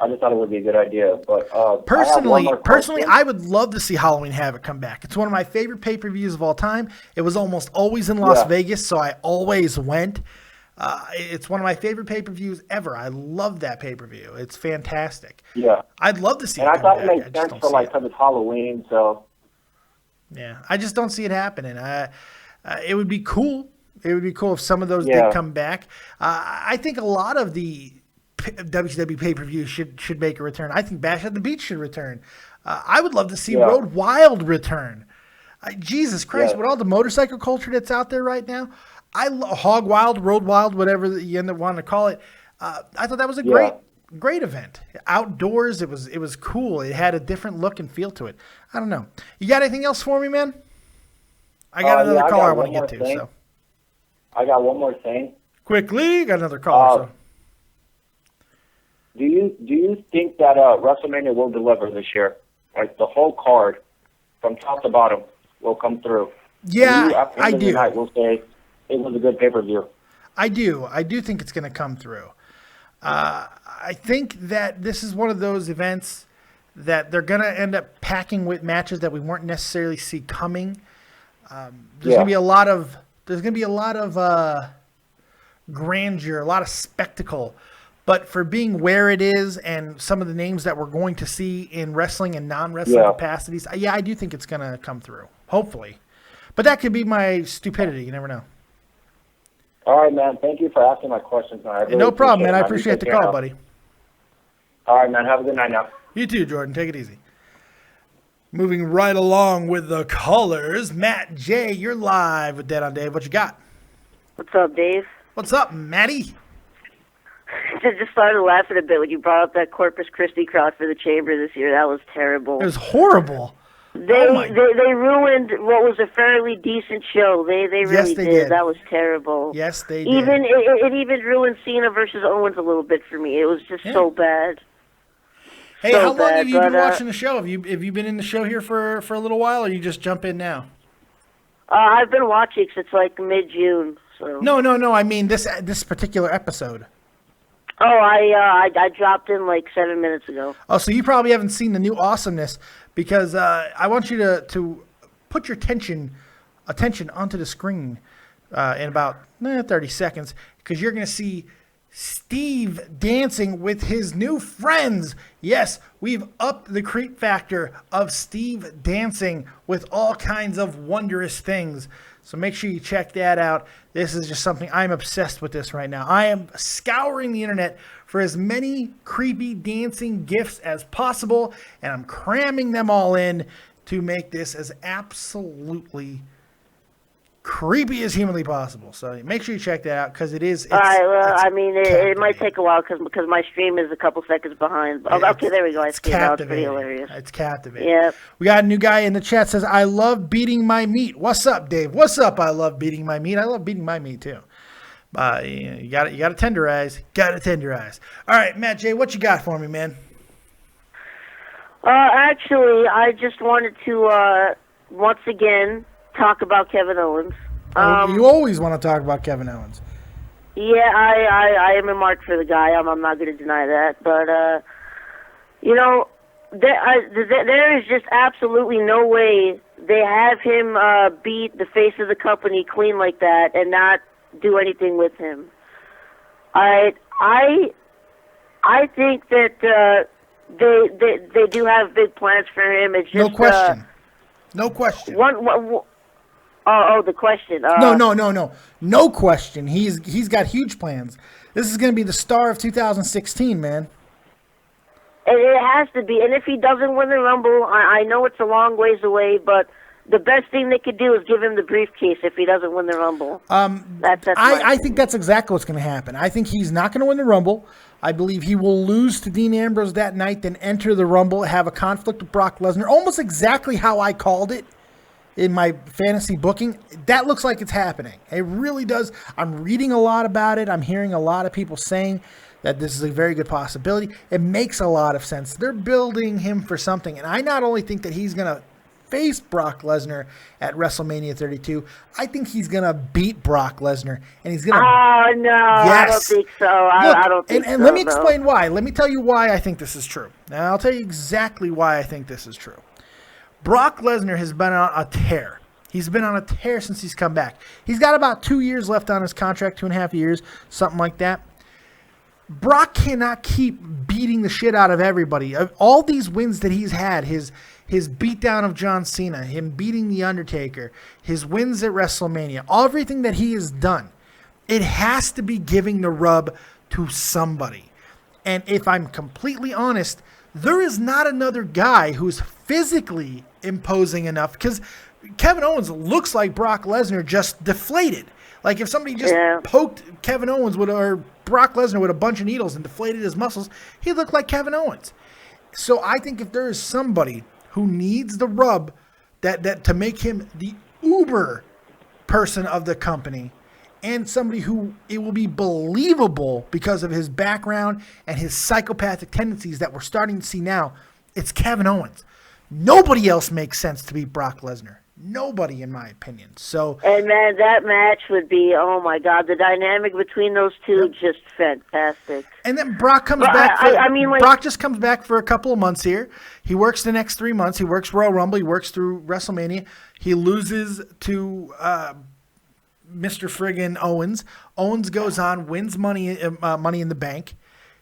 I just thought it would be a good idea. But Personally, question. I would love to see Halloween Havoc come back. It's one of my favorite pay-per-views of all time. It was almost always in Las Vegas, so I always went. It's one of my favorite pay-per-views ever. I love that pay-per-view. It's fantastic. Yeah. I'd love to see And it I come thought back. it made sense for like because it's Halloween, so. Yeah, I just don't see it happening. It would be cool. It would be cool if some of those did come back. I think a lot of the WCW pay-per-views should make a return. I think Bash at the Beach should return. I would love to see Road Wild return. Jesus Christ, with all the motorcycle culture that's out there right now, Hog Wild, Road Wild, whatever you end up wanting to call it. I thought that was a great event. Outdoors, it was cool. It had a different look and feel to it. I don't know. You got anything else for me, man? I got another caller I want to get to. So I got one more thing. Quickly, got another caller. Do you think that WrestleMania will deliver this year? Like the whole card, from top to bottom, will come through. Yeah, I do. Night, we'll say it was a good pay-per-view. I do. I do think it's going to come through. I think that this is one of those events that they're going to end up packing with matches that we weren't necessarily see coming. There's going to be a lot of grandeur, a lot of spectacle. But for being where it is and some of the names that we're going to see in wrestling and non-wrestling capacities, I do think it's going to come through. Hopefully. But that could be my stupidity. You never know. All right, man. Thank you for asking my questions. Really no problem, man. I appreciate the call, buddy. All right, man. Have a good night now. You too, Jordan. Take it easy. Moving right along with the callers. Matt J., you're live with Dead on Dave. What you got? What's up, Dave? What's up, Matty? I just started laughing a bit when you brought up that Corpus Christi crowd for the Chamber this year. That was terrible. It was horrible. They ruined what was a fairly decent show. They really did. That was terrible. Yes, they did. It even ruined Cena versus Owens a little bit for me. It was just so bad. Hey, how long have you been watching the show? Have you been in the show here for a little while, or you just jump in now? I've been watching since like mid-June. So. No. I mean this particular episode. Oh, I dropped in like 7 minutes ago. Oh, so you probably haven't seen the new awesomeness, because I want you to put your attention onto the screen in about 30 seconds, because you're going to see Steve dancing with his new friends. Yes, we've upped the creep factor of Steve dancing with all kinds of wondrous things. So make sure you check that out. This is just something, I'm obsessed with this right now. I am scouring the internet for as many creepy dancing GIFs as possible, and I'm cramming them all in to make this as absolutely creepy as humanly possible. So make sure you check that out, because it is. All right. Well, I mean, it might take a while because my stream is a couple seconds behind. Okay, there we go. It's captivating. Pretty hilarious. It's captivating. Yeah. We got a new guy in the chat says, "I love beating my meat." What's up, Dave? What's up? I love beating my meat. I love beating my meat too. You got to tenderize. Got to tenderize. All right, Matt J., what you got for me, man? Actually, I just wanted to once again talk about Kevin Owens. You always want to talk about Kevin Owens. Yeah, I am a mark for the guy. I'm not going to deny that. But, there is just absolutely no way they have him beat the face of the company clean like that and not do anything with him. I think that they do have big plans for him. It's just No question. The question. No question. He's got huge plans. This is going to be the star of 2016, man. It has to be. And if he doesn't win the Rumble, I know it's a long ways away, but the best thing they could do is give him the briefcase if he doesn't win the Rumble. I think that's exactly what's going to happen. I think he's not going to win the Rumble. I believe he will lose to Dean Ambrose that night, then enter the Rumble, have a conflict with Brock Lesnar, almost exactly how I called it in my fantasy booking. That looks like it's happening. It really does. I'm reading a lot about it. I'm hearing a lot of people saying that this is a very good possibility. It makes a lot of sense. They're building him for something. And I not only think that he's going to face Brock Lesnar at WrestleMania 32. I think he's going to beat Brock Lesnar, and he's going to... Oh, no, I don't think so. I don't think so. And let me explain why. Let me tell you why I think this is true. Now, I'll tell you exactly why I think this is true. Brock Lesnar has been on a tear. He's been on a tear since he's come back. He's got about 2 years left on his contract, 2.5 years, something like that. Brock cannot keep beating the shit out of everybody. All these wins that he's had, his beatdown of John Cena, him beating The Undertaker, his wins at WrestleMania, everything that he has done, it has to be giving the rub to somebody. And if I'm completely honest, there is not another guy who's physically imposing enough, because Kevin Owens looks like Brock Lesnar just deflated. Like if somebody just poked Kevin Owens or Brock Lesnar with a bunch of needles and deflated his muscles, he looked like Kevin Owens. So I think if there is somebody who needs the rub that to make him the uber person of the company, and somebody who it will be believable because of his background and his psychopathic tendencies that we're starting to see now, it's Kevin Owens. Nobody else makes sense to beat Brock Lesnar. Nobody, in my opinion. So, and man, that match would be, oh my God, the dynamic between those two, just fantastic. And then Brock comes back. Brock just comes back for a couple of months here. He works the next 3 months. He works Royal Rumble. He works through WrestleMania. He loses to Mr. Friggin' Owens. Owens goes on, wins money in the Bank.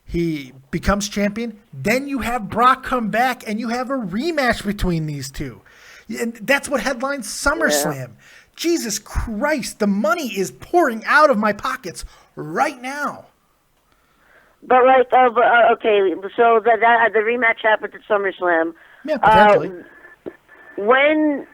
He becomes champion. Then you have Brock come back, and you have a rematch between these two. And that's what headlines SummerSlam. Yeah. Jesus Christ, the money is pouring out of my pockets right now. But like, okay, so the rematch happens at SummerSlam. Yeah, potentially. When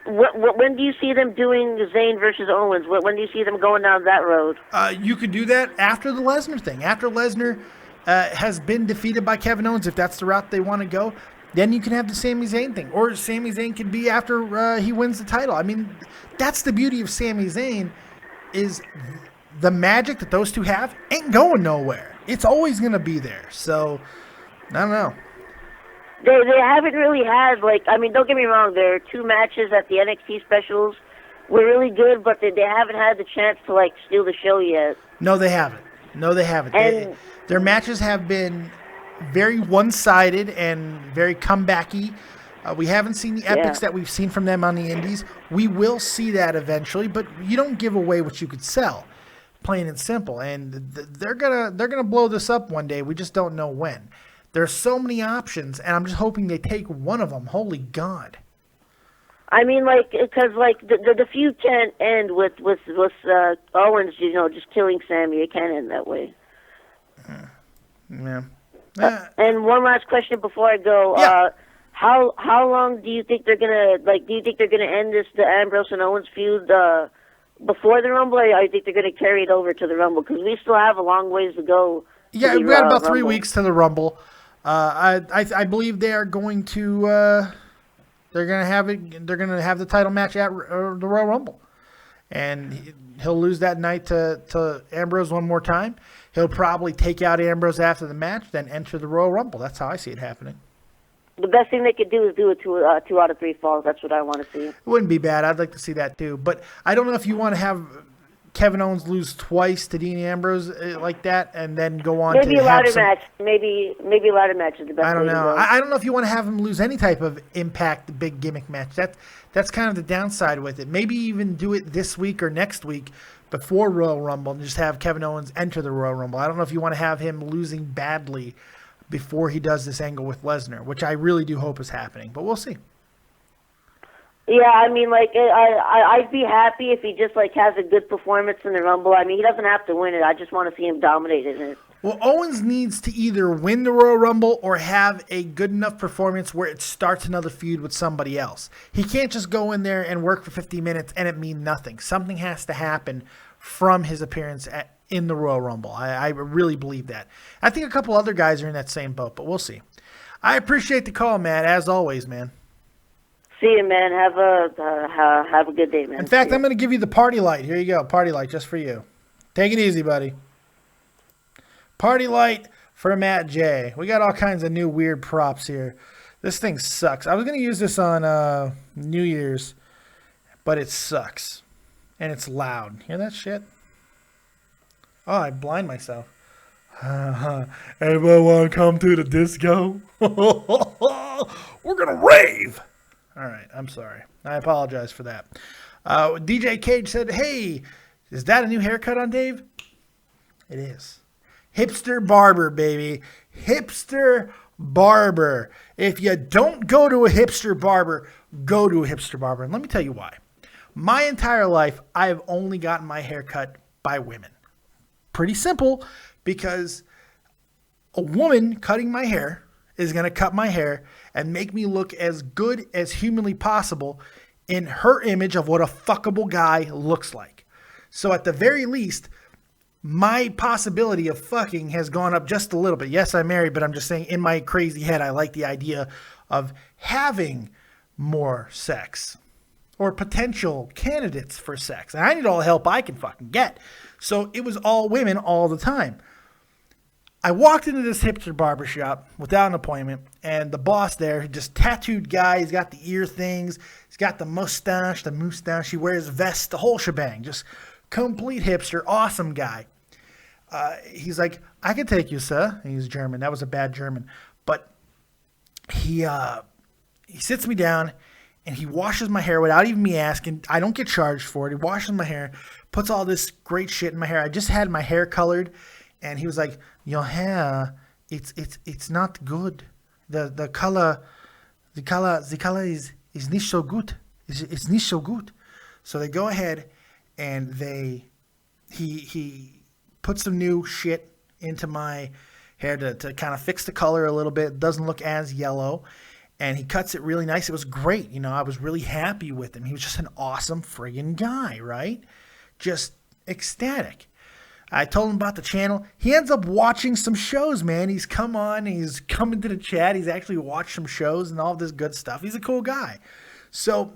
do you see them doing Zayn versus Owens? When do you see them going down that road? You could do that after the Lesnar thing. After Lesnar has been defeated by Kevin Owens, if that's the route they want to go. Then you can have the Sami Zayn thing. Or Sami Zayn could be after he wins the title. I mean, that's the beauty of Sami Zayn, is the magic that those two have ain't going nowhere. It's always going to be there. So, I don't know. They haven't really had, don't get me wrong, their 2 matches at the NXT specials were really good, but they haven't had the chance to, steal the show yet. No, they haven't. And their matches have been very one-sided and very comebacky. We haven't seen the epics that we've seen from them on the indies. We will see that eventually, but you don't give away what you could sell, plain and simple. And they're gonna blow this up one day. We just don't know when. There's so many options, and I'm just hoping they take one of them. Holy God! I mean, because the feud can't end with Owens, just killing Sami. It can't end that way. Yeah. And one last question before I go. How long do you think they're gonna do you think they're gonna end the Ambrose and Owens feud before the Rumble, or do you think they're gonna carry it over to the Rumble? Because we still have a long ways to go. Yeah, we got about 3 weeks to the Rumble. I believe they are going to they're gonna have it. They're gonna have the title match at the Royal Rumble, and he'll lose that night to Ambrose one more time. He'll probably take out Ambrose after the match, then enter the Royal Rumble. That's how I see it happening. The best thing they could do is do a 2 out of 3 falls. That's what I want to see. It wouldn't be bad. I'd like to see that too. But I don't know if you want to have Kevin Owens lose twice to Dean Ambrose like that, and then go on maybe to a ladder match. Maybe a ladder match is the best. I don't way know. To go. I don't know if you want to have him lose any type of Impact big gimmick match. That's kind of the downside with it. Maybe even do it this week or next week before Royal Rumble and just have Kevin Owens enter the Royal Rumble. I don't know if you want to have him losing badly before he does this angle with Lesnar, which I really do hope is happening, but we'll see. Yeah, I mean, I'd be happy if he just has a good performance in the Rumble. I mean, he doesn't have to win it. I just want to see him dominate in it. Well, Owens needs to either win the Royal Rumble or have a good enough performance where it starts another feud with somebody else. He can't just go in there and work for 50 minutes and it mean nothing. Something has to happen from his appearance in the Royal Rumble. I really believe that. I think a couple other guys are in that same boat, but we'll see. I appreciate the call, Matt, as always, man. See you, man. Have a good day, man. In fact, I'm going to give you the party light. Here you go, party light just for you. Take it easy, buddy. Party light for Matt J. We got all kinds of new weird props here. This thing sucks. I was going to use this on New Year's, but it sucks. And it's loud. Hear that shit? Oh, I blind myself. Anyone want to come to the disco? We're going to rave. All right, I'm sorry. I apologize for that. DJ Cage said, hey, is that a new haircut on Dave? It is. Hipster barber, baby. Hipster barber. If you don't go to a hipster barber, go to a hipster barber. And let me tell you why. My entire life, I have only gotten my hair cut by women. Pretty simple, because a woman cutting my hair is going to cut my hair and make me look as good as humanly possible in her image of what a fuckable guy looks like. So at the very least, my possibility of fucking has gone up just a little bit. Yes, I'm married, but I'm just saying in my crazy head, I like the idea of having more sex or potential candidates for sex. And I need all the help I can fucking get. So it was all women all the time. I walked into this hipster barbershop without an appointment, and the boss there, just tattooed guy, he's got the ear things, he's got the mustache, he wears vests, the whole shebang, just complete hipster, awesome guy. He's like, I can take you, sir. And he's German. That was a bad German. But he sits me down, and he washes my hair without even me asking. I don't get charged for it. He washes my hair, puts all this great shit in my hair. I just had my hair colored, and he was like, your hair, it's not good. The color is nicht so good. It's nicht so good. So they go ahead and he put some new shit into my hair to kind of fix the color a little bit. It doesn't look as yellow. And he cuts it really nice. It was great. You know, I was really happy with him. He was just an awesome friggin' guy, right? Just ecstatic. I told him about the channel. He ends up watching some shows, man. He's come on. He's come into the chat. He's actually watched some shows and all this good stuff. He's a cool guy. So,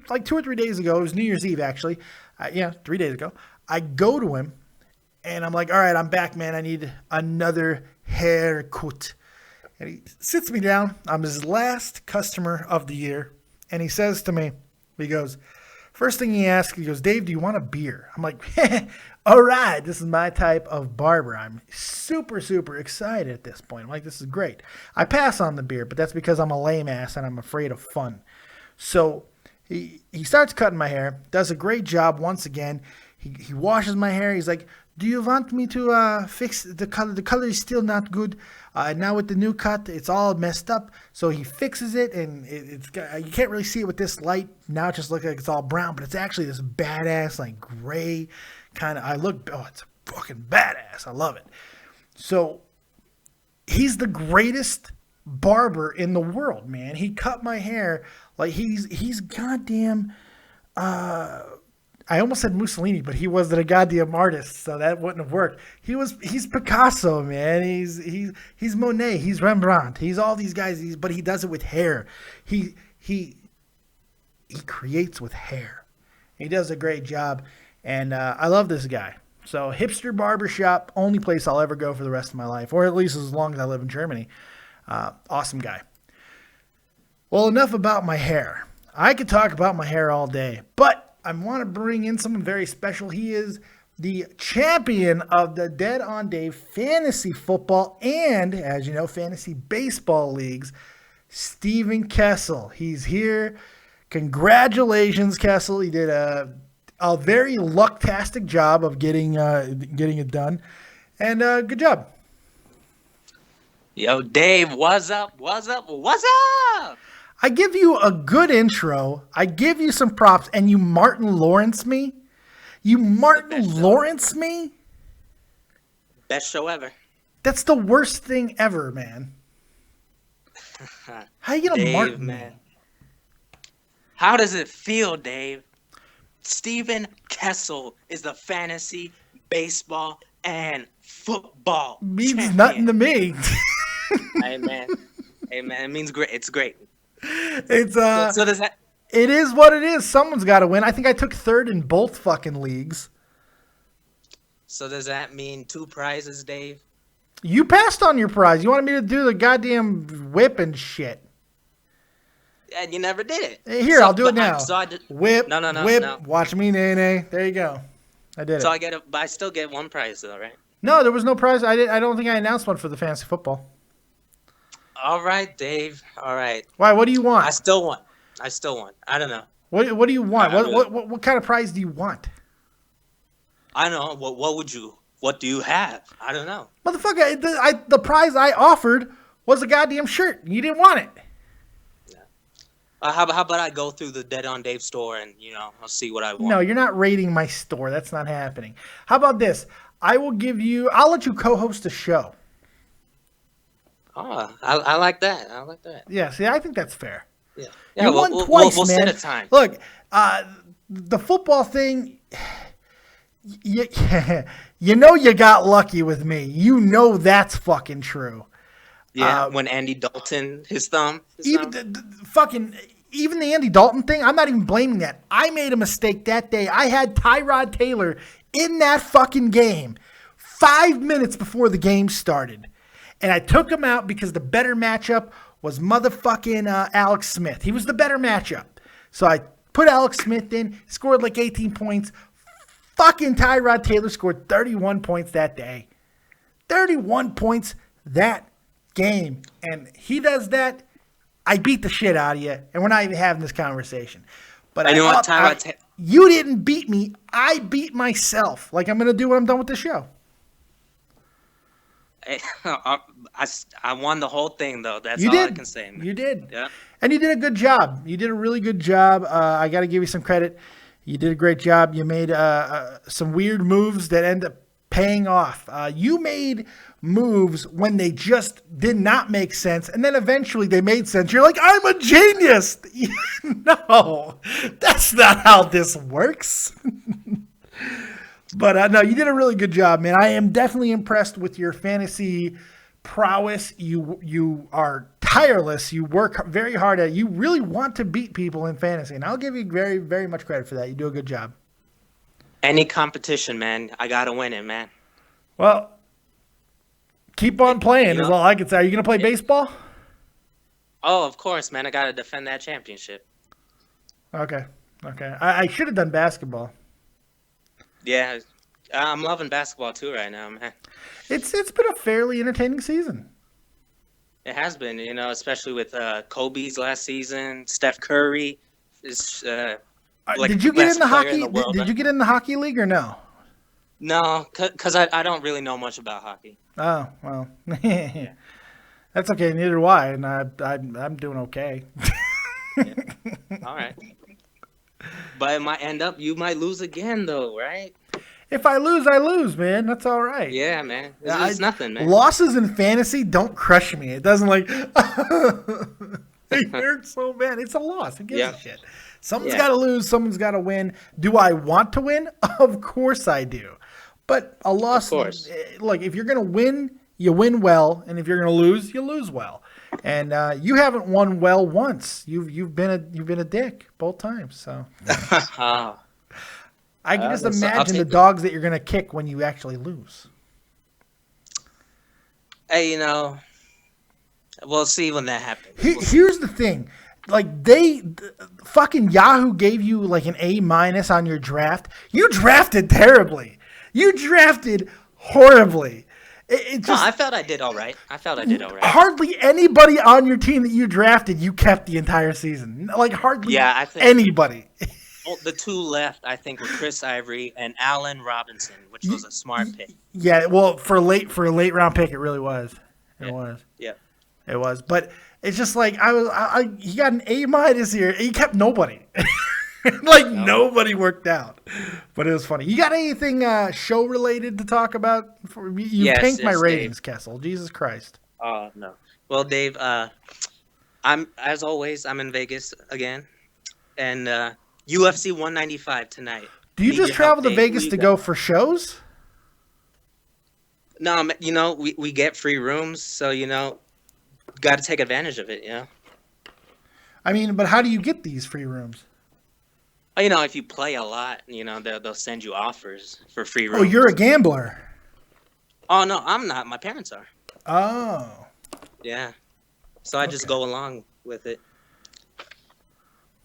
like 2 or 3 days ago, it was New Year's Eve, actually. 3 days ago. I go to him, and I'm like, all right, I'm back, man. I need another haircut. And he sits me down. I'm his last customer of the year. And he says to me, he goes, first thing he asks, he goes, Dave, do you want a beer? I'm like, all right, this is my type of barber. I'm super, super excited at this point. I'm like, this is great. I pass on the beer, but that's because I'm a lame ass and I'm afraid of fun. So he starts cutting my hair, does a great job once again. He washes my hair. He's like, do you want me to fix the color? The color is still not good. Now with the new cut, it's all messed up. So he fixes it, and it's you can't really see it with this light. Now it just looks like it's all brown, but it's actually this badass, like gray kind of. It's fucking badass. I love it. So he's the greatest barber in the world, man. He cut my hair like he's goddamn. I almost said Mussolini, but he wasn't a goddamn artist, so that wouldn't have worked. He's Picasso, man. He's Monet. He's Rembrandt. He's all these guys. But he does it with hair. He creates with hair. He does a great job, and I love this guy. So hipster barbershop, only place I'll ever go for the rest of my life, or at least as long as I live in Germany. Awesome guy. Well, enough about my hair. I could talk about my hair all day, but I want to bring in someone very special. He is the champion of the Dead on Dave fantasy football and, as you know, fantasy baseball leagues, Steven Kessel. He's here. Congratulations, Kessel. He did a very lucktastic job of getting it done. And good job. Yo, Dave, what's up? What's up? What's up? I give you a good intro. I give you some props, and you Martin Lawrence me? You Martin Lawrence me? Best show ever. That's the worst thing ever, man. How you gonna Dave, Martin man? How does it feel, Dave? Steven Kessel is the fantasy, baseball, and football means champion. Nothing to me. Hey, man. Hey, man. It means great. It's great. It's so does that? It is what it is. Someone's got to win. I think I took third in both fucking leagues. So does that mean 2 prizes, Dave? You passed on your prize. You wanted me to do the goddamn whip and shit. And you never did it. Here, I'll do it now. So I did, whip, no, whip, no. watch me, nay. There you go. I did So it. but I still get one prize though, right? No, there was no prize. I don't think I announced one for the fantasy football. All right, Dave. All right. Why? What do you want? I still won. I don't know. What do you want? I really- What kind of prize do you want? I don't know. What do you have? I don't know. Motherfucker, the prize I offered was a goddamn shirt. You didn't want it. How about I go through the Dead on Dave store and I'll see what I want. No, you're not raiding my store. That's not happening. How about this? I'll let you co-host a show. Oh, I like that. I like that. Yeah, see, I think that's fair. Yeah. You won twice, we'll man. set a time. Look, the football thing, you got lucky with me. You know that's fucking true. Yeah, when Andy Dalton, his thumb. Even the Andy Dalton thing, I'm not even blaming that. I made a mistake that day. I had Tyrod Taylor in that fucking game 5 minutes before the game started. And I took him out because the better matchup was motherfucking Alex Smith. He was the better matchup. So I put Alex Smith in, scored like 18 points. Fucking Tyrod Taylor scored 31 points that day. 31 points that game. And he does that, I beat the shit out of you, and we're not even having this conversation. But you didn't beat me. I beat myself. Like I'm going to do when I'm done with the show. I won the whole thing, though. That's all I can say, man. You did. Yeah. And you did a good job. You did a really good job. I got to give you some credit. You did a great job. You made some weird moves that end up paying off. You made moves when they just did not make sense, and then eventually they made sense. You're like, I'm a genius. No, that's not how this works. But no, you did a really good job, man. I am definitely impressed with your fantasy prowess. You are tireless. You work very hard at it. You really want to beat people in fantasy, and I'll give you very, very much credit for that. You do a good job. Any competition, man, I gotta win it, man. Well, keep on playing is all I can say. Are you going to play baseball? Oh, of course, man. I got to defend that championship. Okay. I should have done basketball. Yeah, I'm loving basketball too right now, man. It's been a fairly entertaining season. It has been, especially with Kobe's last season, Steph Curry. Did you get in the hockey? Did you get in the hockey league or no? No, because I don't really know much about hockey. Oh, well. That's okay. Neither do I, and I'm doing okay. Yeah. All right. But it might end up, you might lose again, though, right? If I lose, man. That's all right. Yeah, man. It's nothing, man. Losses in fantasy don't crush me. It doesn't like, it hurts so bad. It's a loss. Who gives a shit? Someone's got to lose. Someone's got to win. Do I want to win? Of course I do. But a loss, look, if you're going to win, you win well. And if you're going to lose, you lose well. And you haven't won well once. You've been a dick both times. So I can just imagine the dogs that you're going to kick when you actually lose. Hey, we'll see when that happens. Here's the thing. Like fucking Yahoo gave you like an A- on your draft. You drafted terribly. You drafted horribly. I felt I did all right. Hardly anybody on your team that you drafted, you kept the entire season. Like hardly anybody. The two left, I think, were Chris Ivory and Allen Robinson, which was a smart pick. Yeah, well, for a late round pick, it really was. It was. Yeah. It was, but it's just like he got an A- here. He kept nobody. Nobody worked out, but it was funny. You got anything show related to talk about? You tanked my ratings, Dave. Kessel. Jesus Christ. Oh no. Well, Dave, I'm in Vegas again, and UFC 195 tonight. Do you just travel to Vegas to go for shows? No, we get free rooms, so got to take advantage of it. I mean, but how do you get these free rooms? If you play a lot, they'll send you offers for free rooms. Oh, you're a gambler. Oh, no, I'm not. My parents are. Oh. Yeah. So I just go along with it.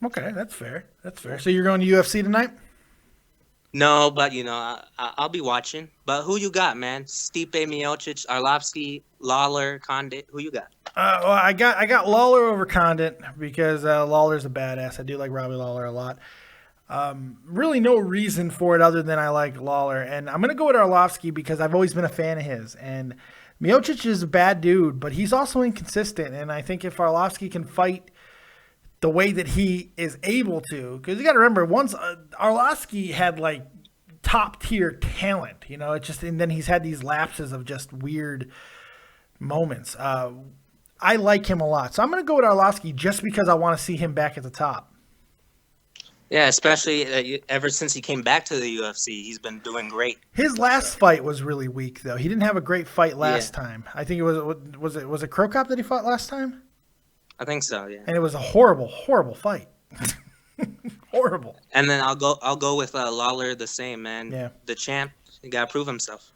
Okay, that's fair. That's fair. So you're going to UFC tonight? No, but I'll be watching. But who you got, man? Stipe Miocic, Arlovsky, Lawler, Condit. Who you got? Well, I got Lawler over Condit because Lawler's a badass. I do like Robbie Lawler a lot. Really no reason for it other than I like Lawler. And I'm going to go with Arlovsky because I've always been a fan of his. And Miocic is a bad dude, but he's also inconsistent. And I think if Arlovsky can fight the way that he is able to, because you got to remember, once Arlovsky had like top tier talent, and then he's had these lapses of just weird moments. I like him a lot. So I'm going to go with Arlovsky just because I want to see him back at the top. Yeah, especially ever since he came back to the UFC, he's been doing great. His last fight was really weak, though. He didn't have a great fight last time. I think it was it Crow Cop that he fought last time? I think so, yeah. And it was a horrible, horrible fight. Horrible. And then I'll go with Lawler the same, man. Yeah. The champ, he got to prove himself.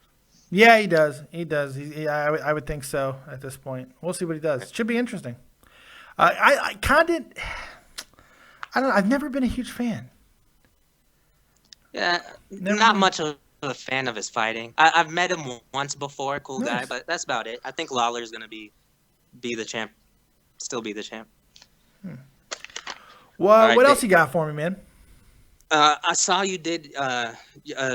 Yeah, he does. He does. I would think so at this point. We'll see what he does. It should be interesting. Condit, I don't know. I've never been a huge fan. Yeah, not much of a fan of his fighting. I've met him once before, cool guy, but that's about it. I think Lawler's going to be the champ, still be the champ. Well, right, what else you got for me, man? I saw you did a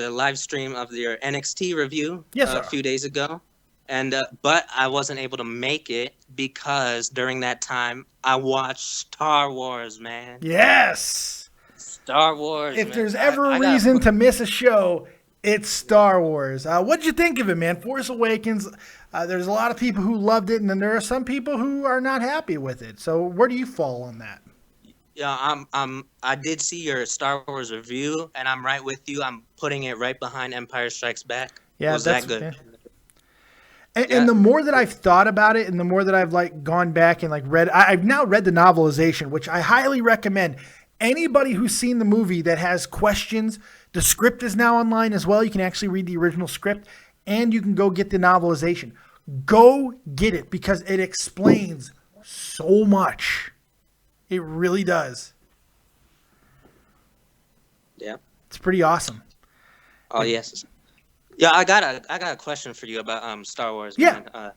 live stream of your NXT review a few days ago, and but I wasn't able to make it because during that time I watched Star Wars, man. Yes! Star Wars, If man. there's ever a reason to miss a show, it's Star Wars. What'd you think of it, man? Force Awakens, there's a lot of people who loved it, and then there are some people who are not happy with it. So where do you fall on that? Yeah, I did see your Star Wars review, and I'm right with you. I'm putting it right behind Empire Strikes Back. Yeah, was that good? Yeah. And the more that I've thought about it, and the more that I've like gone back and like read, I've now read the novelization, which I highly recommend. Anybody who's seen the movie that has questions, the script is now online as well. You can actually read the original script, and you can go get the novelization. Go get it because it explains so much. It really does. Yeah. It's pretty awesome. Oh, yes. Yeah, I got a question for you about Star Wars. Yeah. Man.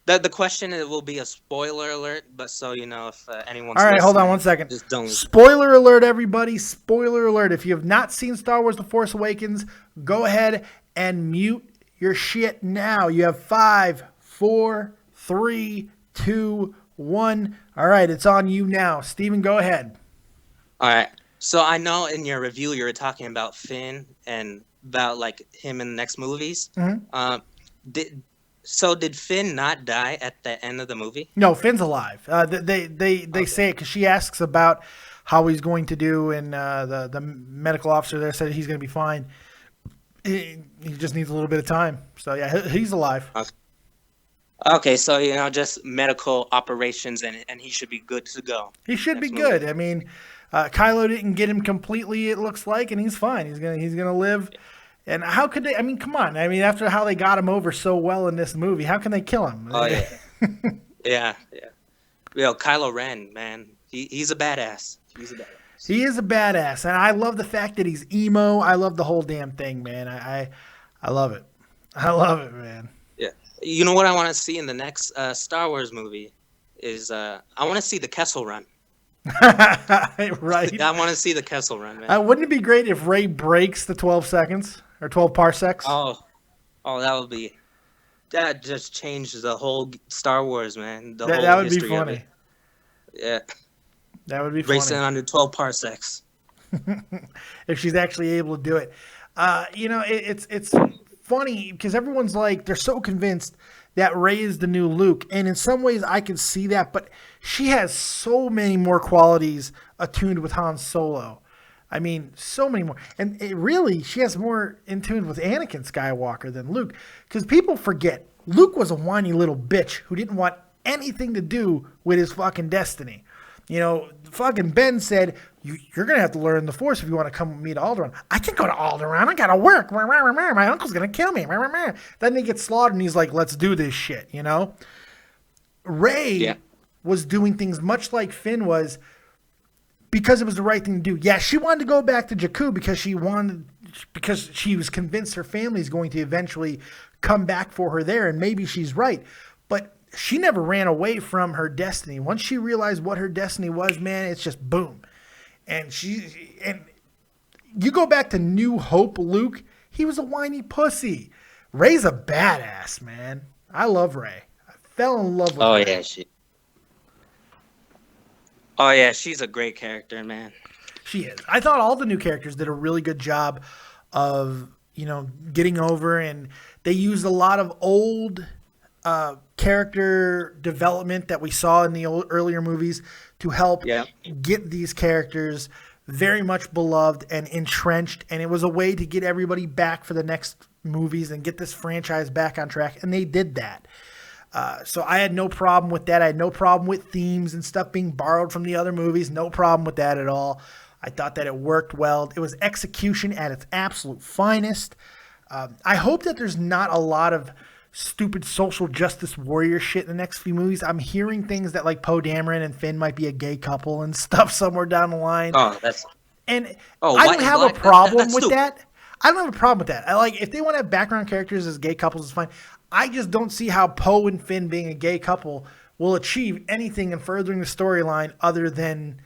The question will be a spoiler alert, but so you know if anyone's all right, hold on one second. Just don't. Spoiler alert, everybody. Spoiler alert. If you have not seen Star Wars The Force Awakens, go ahead and mute your shit now. You have 5, 4, 3, 2, 1. All right, it's on you now. Steven, go ahead. All right. So I know in your review you were talking about Finn and about like him in the next movies. Mm-hmm. Did Finn not die at the end of the movie? No, Finn's alive. They say it because she asks about how he's going to do, and the medical officer there said he's going to be fine. He just needs a little bit of time. So yeah, he's alive. Okay, so just medical operations, and he should be good to go. He should be good. I mean, Kylo didn't get him completely, it looks like, and he's fine. He's gonna live. And how could they? I mean, come on. I mean, after how they got him over so well in this movie, how can they kill him? Oh yeah, yeah. Kylo Ren, man, he's a badass. He's a badass. He is a badass, and I love the fact that he's emo. I love the whole damn thing, man. I love it. I love it, man. Yeah. You know what I want to see in the next Star Wars movie is I want to see the Kessel Run. Right. I want to see the Kessel Run, man. Wouldn't it be great if Rey breaks the 12 seconds or 12 parsecs? Oh, that just changed the whole Star Wars, man. That would be funny. Yeah. That would be funny. Racing under 12 parsecs. If she's actually able to do it. It's funny because everyone's like, they're so convinced that Rey is the new Luke. And in some ways I can see that, but she has so many more qualities attuned with Han Solo. I mean, so many more. And she has more in tune with Anakin Skywalker than Luke. Because people forget, Luke was a whiny little bitch who didn't want anything to do with his fucking destiny. Fucking Ben said, you're going to have to learn the Force if you want to come with me to Alderaan. I can't go to Alderaan. I got to work. My uncle's going to kill me. Then they get slaughtered, and he's like, let's do this shit, Rey was doing things much like Finn was. because it was the right thing to do. Yeah, she wanted to go back to Jakku because she was convinced her family is going to eventually come back for her there, and maybe she's right. But she never ran away from her destiny. Once she realized what her destiny was, man, it's just boom. And you go back to New Hope Luke, he was a whiny pussy. Ray's a badass, man. I love Ray. I fell in love with Ray. She's a great character, man. She is. I thought all the new characters did a really good job of, getting over, and they used a lot of old character development that we saw in the earlier movies to help get these characters very much beloved and entrenched, and it was a way to get everybody back for the next movies and get this franchise back on track, and they did that. So I had no problem with that. I had no problem with themes and stuff being borrowed from the other movies. No problem with that at all. I thought that it worked well. It was execution at its absolute finest. I hope that there's not a lot of stupid social justice warrior shit in the next few movies. I'm hearing things that like Poe Dameron and Finn might be a gay couple and stuff somewhere down the line. I don't have a problem with that. I don't have a problem with that. If they want to have background characters as gay couples, it's fine. I just don't see how Poe and Finn being a gay couple will achieve anything in furthering the storyline other than,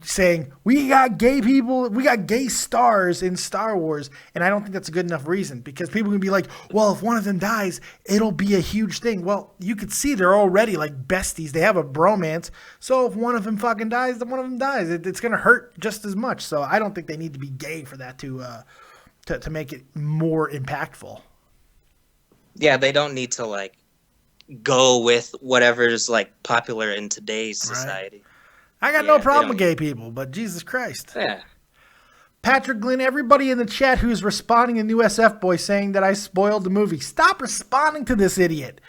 saying we got gay people, we got gay stars in Star Wars, and I don't think that's a good enough reason, because people can be like, well, if one of them dies, it'll be a huge thing. Well, you could see they're already like besties. They have a bromance. So if one of them fucking dies, then one of them dies. It's going to hurt just as much. So I don't think they need to be gay for that to make it more impactful. Yeah, they don't need to go with whatever's popular in today's society. I got no problem with gay people, but Jesus Christ. Yeah. Patrick Glynn, everybody in the chat who's responding to New SF Boy saying that I spoiled the movie, stop responding to this idiot.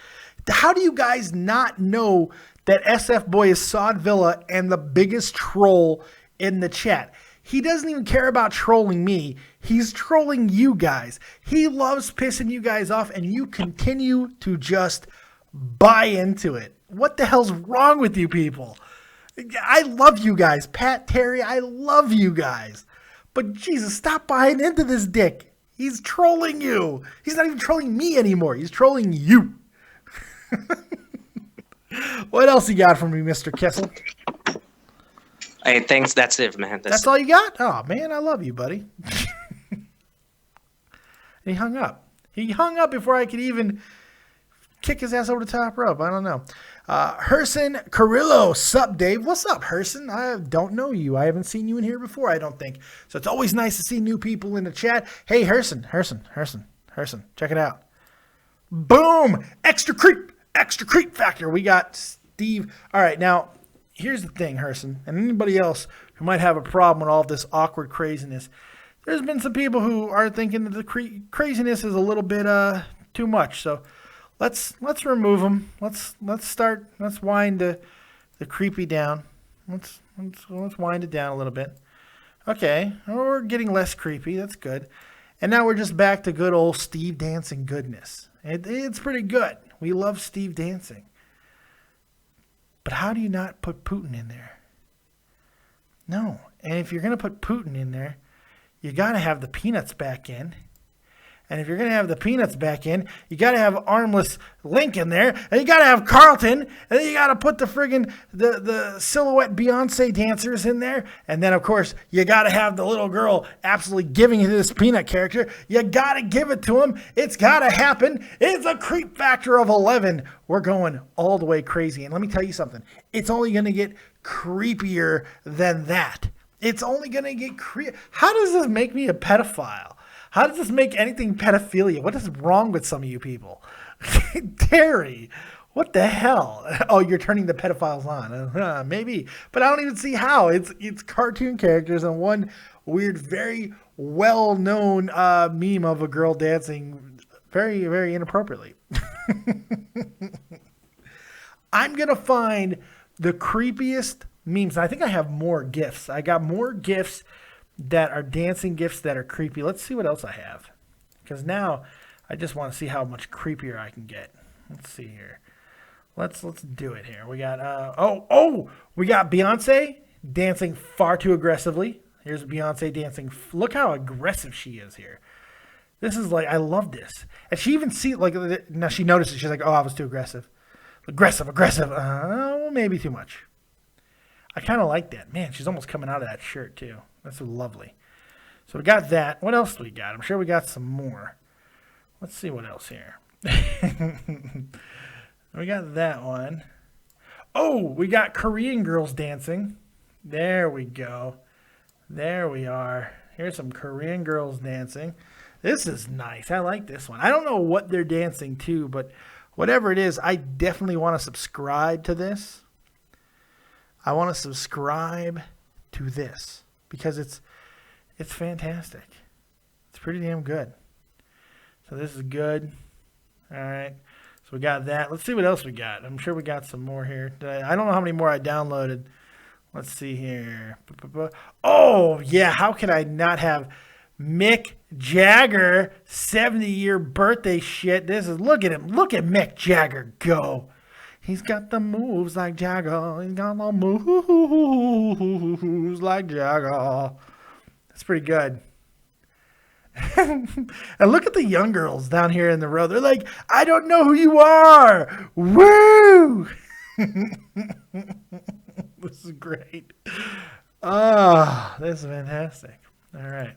How do you guys not know that SF Boy is Sod Villa and the biggest troll in the chat? He doesn't even care about trolling me. He's trolling you guys. He loves pissing you guys off, and you continue to just buy into it. What the hell's wrong with you people? I love you guys. Pat, Terry, I love you guys. But Jesus, stop buying into this dick. He's trolling you. He's not even trolling me anymore. He's trolling you. What else you got for me, Mr. Kessel? Hey, thanks. That's it, man. That's all you got? Oh, man, I love you, buddy. He hung up. He hung up before I could even kick his ass over the top rope. I don't know. Herson Carrillo. Sup, Dave? What's up, Herson? I don't know you. I haven't seen you in here before, I don't think. So it's always nice to see new people in the chat. Hey, Herson. Check it out. Boom. Extra creep factor. We got Steve. All right, now, here's the thing, Herson, and anybody else who might have a problem with all this awkward craziness. There's been some people who are thinking that the craziness is a little bit too much. So let's remove them. Let's wind the creepy down. Let's wind it down a little bit. Okay, we're getting less creepy. That's good. And now we're just back to good old Steve Dancing goodness. It's pretty good. We love Steve Dancing. But how do you not put Putin in there? No. And if you're going to put Putin in there, you got to have the Peanuts back in. And if you're going to have the Peanuts back in, you got to have Armless Link in there. And you got to have Carlton. And then you got to put the friggin' the silhouette Beyonce dancers in there. And then, of course, you got to have the little girl absolutely giving it to this Peanut character. You got to give it to him. It's got to happen. It's a creep factor of 11. We're going all the way crazy. And let me tell you something. It's only going to get creepier than that. It's only going to get creepy. How does this make me a pedophile? How does this make anything pedophilia? What is wrong with some of you people? Terry, what the hell? Oh, you're turning the pedophiles on. Maybe. But I don't even see how. It's cartoon characters and one weird, very well-known meme of a girl dancing very, very inappropriately. I'm going to find the creepiest memes. I think I have more GIFs. I got more GIFs that are dancing GIFs that are creepy. Let's see what else I have. Because now I just want to see how much creepier I can get. Let's see here. Let's do it here. We got we got Beyonce dancing far too aggressively. Here's Beyonce dancing. Look how aggressive she is here. This is like, I love this. And she even now she notices. She's like, oh, I was too aggressive. Aggressive. Well, maybe too much. I kind of like that. Man, she's almost coming out of that shirt, too. That's lovely. So we got that. What else do we got? I'm sure we got some more. Let's see what else here. We got that one. Oh, we got Korean girls dancing. There we go. There we are. Here's some Korean girls dancing. This is nice. I like this one. I don't know what they're dancing to, but whatever it is, I definitely want to subscribe to this. I want to subscribe to this because it's fantastic. It's pretty damn good. So this is good. All right. So we got that. Let's see what else we got. I'm sure we got some more here. I don't know how many more I downloaded. Let's see here. Oh, yeah. How could I not have Mick Jagger 70-year birthday shit? Look at him. Look at Mick Jagger go. He's got the moves like Jagger. He's got the moves like Jagger. That's pretty good. And look at the young girls down here in the row. They're like, I don't know who you are. Woo! This is great. Oh, this is fantastic. All right.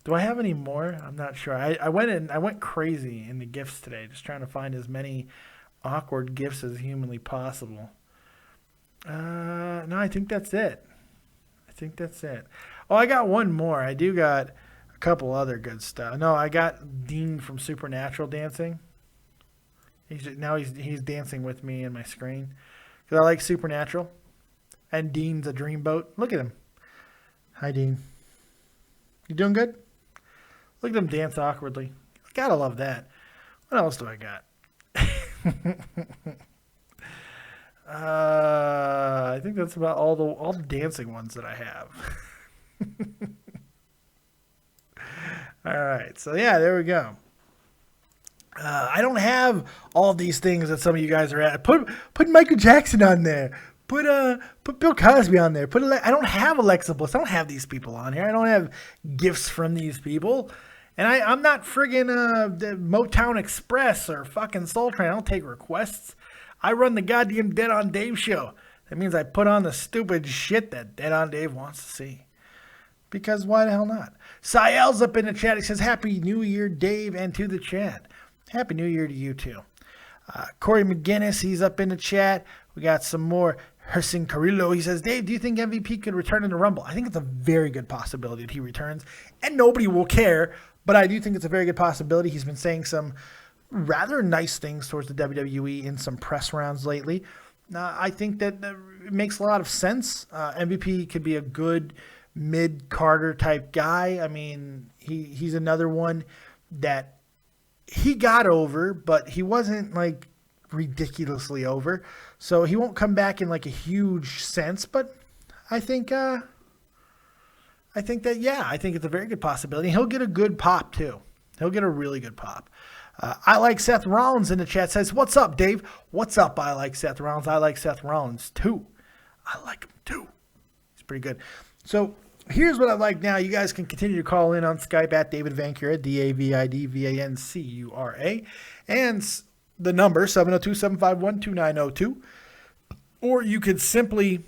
Do I have any more? I'm not sure. I went crazy in the gifts today, just trying to find as many awkward gifts as humanly possible. No, I think that's it. Oh, I got one more. I do got a couple other good stuff. No, I got Dean from Supernatural dancing. He's dancing with me in my screen because I like Supernatural. And Dean's a dreamboat. Look at him. Hi, Dean. You doing good? Look at him dance awkwardly. Gotta love that. What else do I got? I think that's about all the dancing ones that I have. All right, so yeah, there we go. I don't have all these things that some of you guys are at. Put Michael Jackson on there. Put Bill Cosby on there. I don't have Alexa Bliss. I don't have these people on here. I don't have gifts from these people. And I'm not friggin' the Motown Express or fucking Soul Train. I don't take requests. I run the goddamn Dead on Dave show. That means I put on the stupid shit that Dead on Dave wants to see. Because why the hell not? Sael's up in the chat. He says, Happy New Year, Dave, and to the chat. Happy New Year to you, too. Corey McGinnis, he's up in the chat. We got some more. Hersin Carrillo, he says, Dave, do you think MVP could return in the Rumble? I think it's a very good possibility that he returns, and nobody will care, but I do think it's a very good possibility. He's been saying some rather nice things towards the WWE in some press rounds lately. I think that it makes a lot of sense. MVP could be a good mid-Carter type guy. I mean, he's another one that he got over, but he wasn't like ridiculously over. So he won't come back in like a huge sense, but I think it's a very good possibility. He'll get a good pop too. He'll get a really good pop. I like Seth Rollins in the chat says, what's up, Dave? What's up? I like Seth Rollins. I like Seth Rollins too. I like him too. He's pretty good. So here's what I like now. You guys can continue to call in on Skype at David Vancura, DavidVancura, and the number 702-751-2902. Or you could simply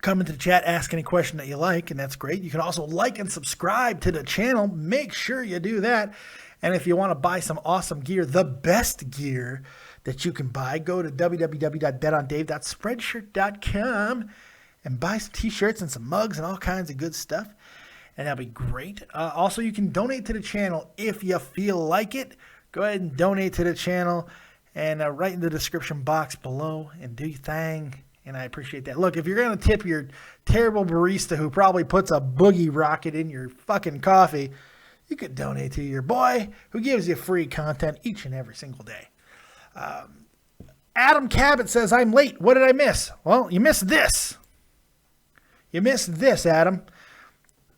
come into the chat, ask any question that you like, and that's great. You can also like and subscribe to the channel. Make sure you do that. And if you want to buy some awesome gear, the best gear that you can buy, go to www.betondave.spreadshirt.com and buy some t-shirts and some mugs and all kinds of good stuff. And that'll be great. Also, you can donate to the channel if you feel like it. Go ahead and donate to the channel and write in the description box below and do your thing. And I appreciate that. Look, if you're going to tip your terrible barista who probably puts a boogie rocket in your fucking coffee, you could donate to your boy who gives you free content each and every single day. Adam Cabot says, I'm late. What did I miss? Well, you missed this. You missed this, Adam.